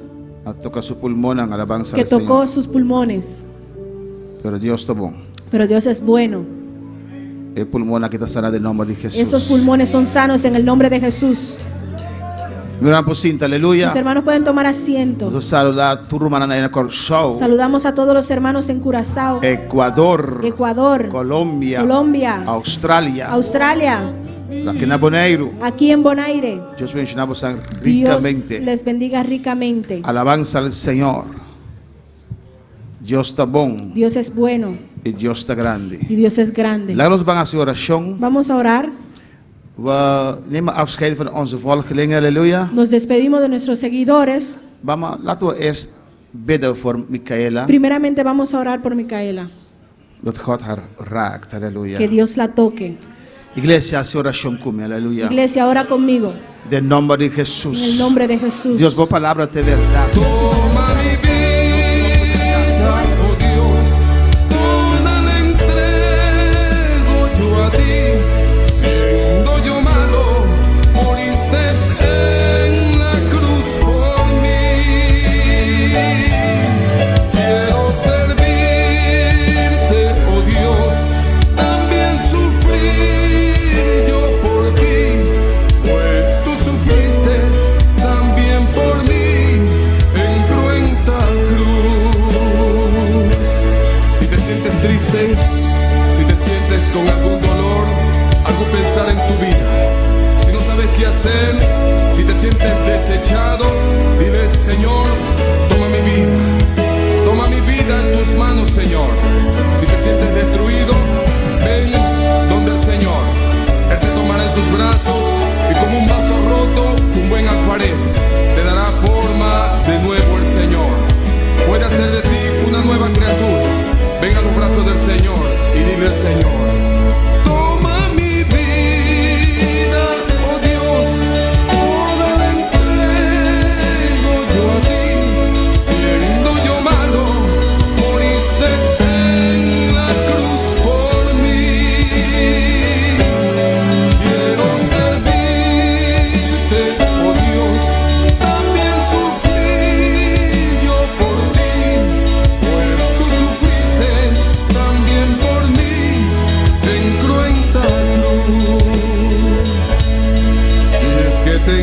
toca su pulmón en alabanza que al Señor. tocó sus pulmones. Pero Dios está bueno. Pero Dios es bueno. El pulmón aquí está sana del nombre de Jesús. Esos pulmones son sanos en el nombre de Jesús. Mi hermano Pocinta, aleluya. Los hermanos pueden tomar asiento. Nosotros saludamos a tu hermana en Corsao, Saludamos a todos los hermanos en Curazao, Ecuador, Ecuador, Colombia, Colombia, Australia, Australia, aquí en Bonaire. aquí en Bonaire. Dios mencionamos Dios ricamente. les bendiga ricamente. Alabanza al Señor. Dios está bon Dios es bueno y Dios está grande. y Dios es grande. Laten we gaan hacer oración. Vamos a orar. We nemen afscheid van onze volgelingen, halleluja. Nos despedimos de nuestros seguidores. Laten we eerst bidden voor Micaela, Primeramente vamos a orar por Micaela. dat God haar raakt, halleluja. Que Dios la toque. Iglesia, hace oración conmigo, aleluya. Iglesia, ora conmigo. De nombre de En el Jesús. nombre de Jesús. Dios, vos palabra de verdad. Toma mi vida, oh Dios, toda la entrego yo a ti. Siendo yo malo, moriste en la cruz por mí. Quiero servirte, oh Dios, también sufrir yo por ti, pues tú sufriste también por mí en cruenta cruz. Si te sientes triste, si te sientes con algún dolor, algún pensar en tu vida, si no sabes qué hacer, si te sientes desechado, dile: Señor, toma mi vida en tus manos, Señor. Si te sientes destruido, ven donde el Señor. Él te tomará en sus brazos y como un vaso roto, un buen acuarel, te dará forma de nuevo el Señor. Puede hacer de ti una nueva criatura. Ven a los brazos del Señor y dile al Señor: toma mi vida, oh Dios, toda la entrego yo a ti. Siendo yo malo, moriste en la cruz por mí. Quiero servirte, oh Dios, también sufrir yo por ti, pues tú sufriste también por mí en cruenta cruz. Si es que te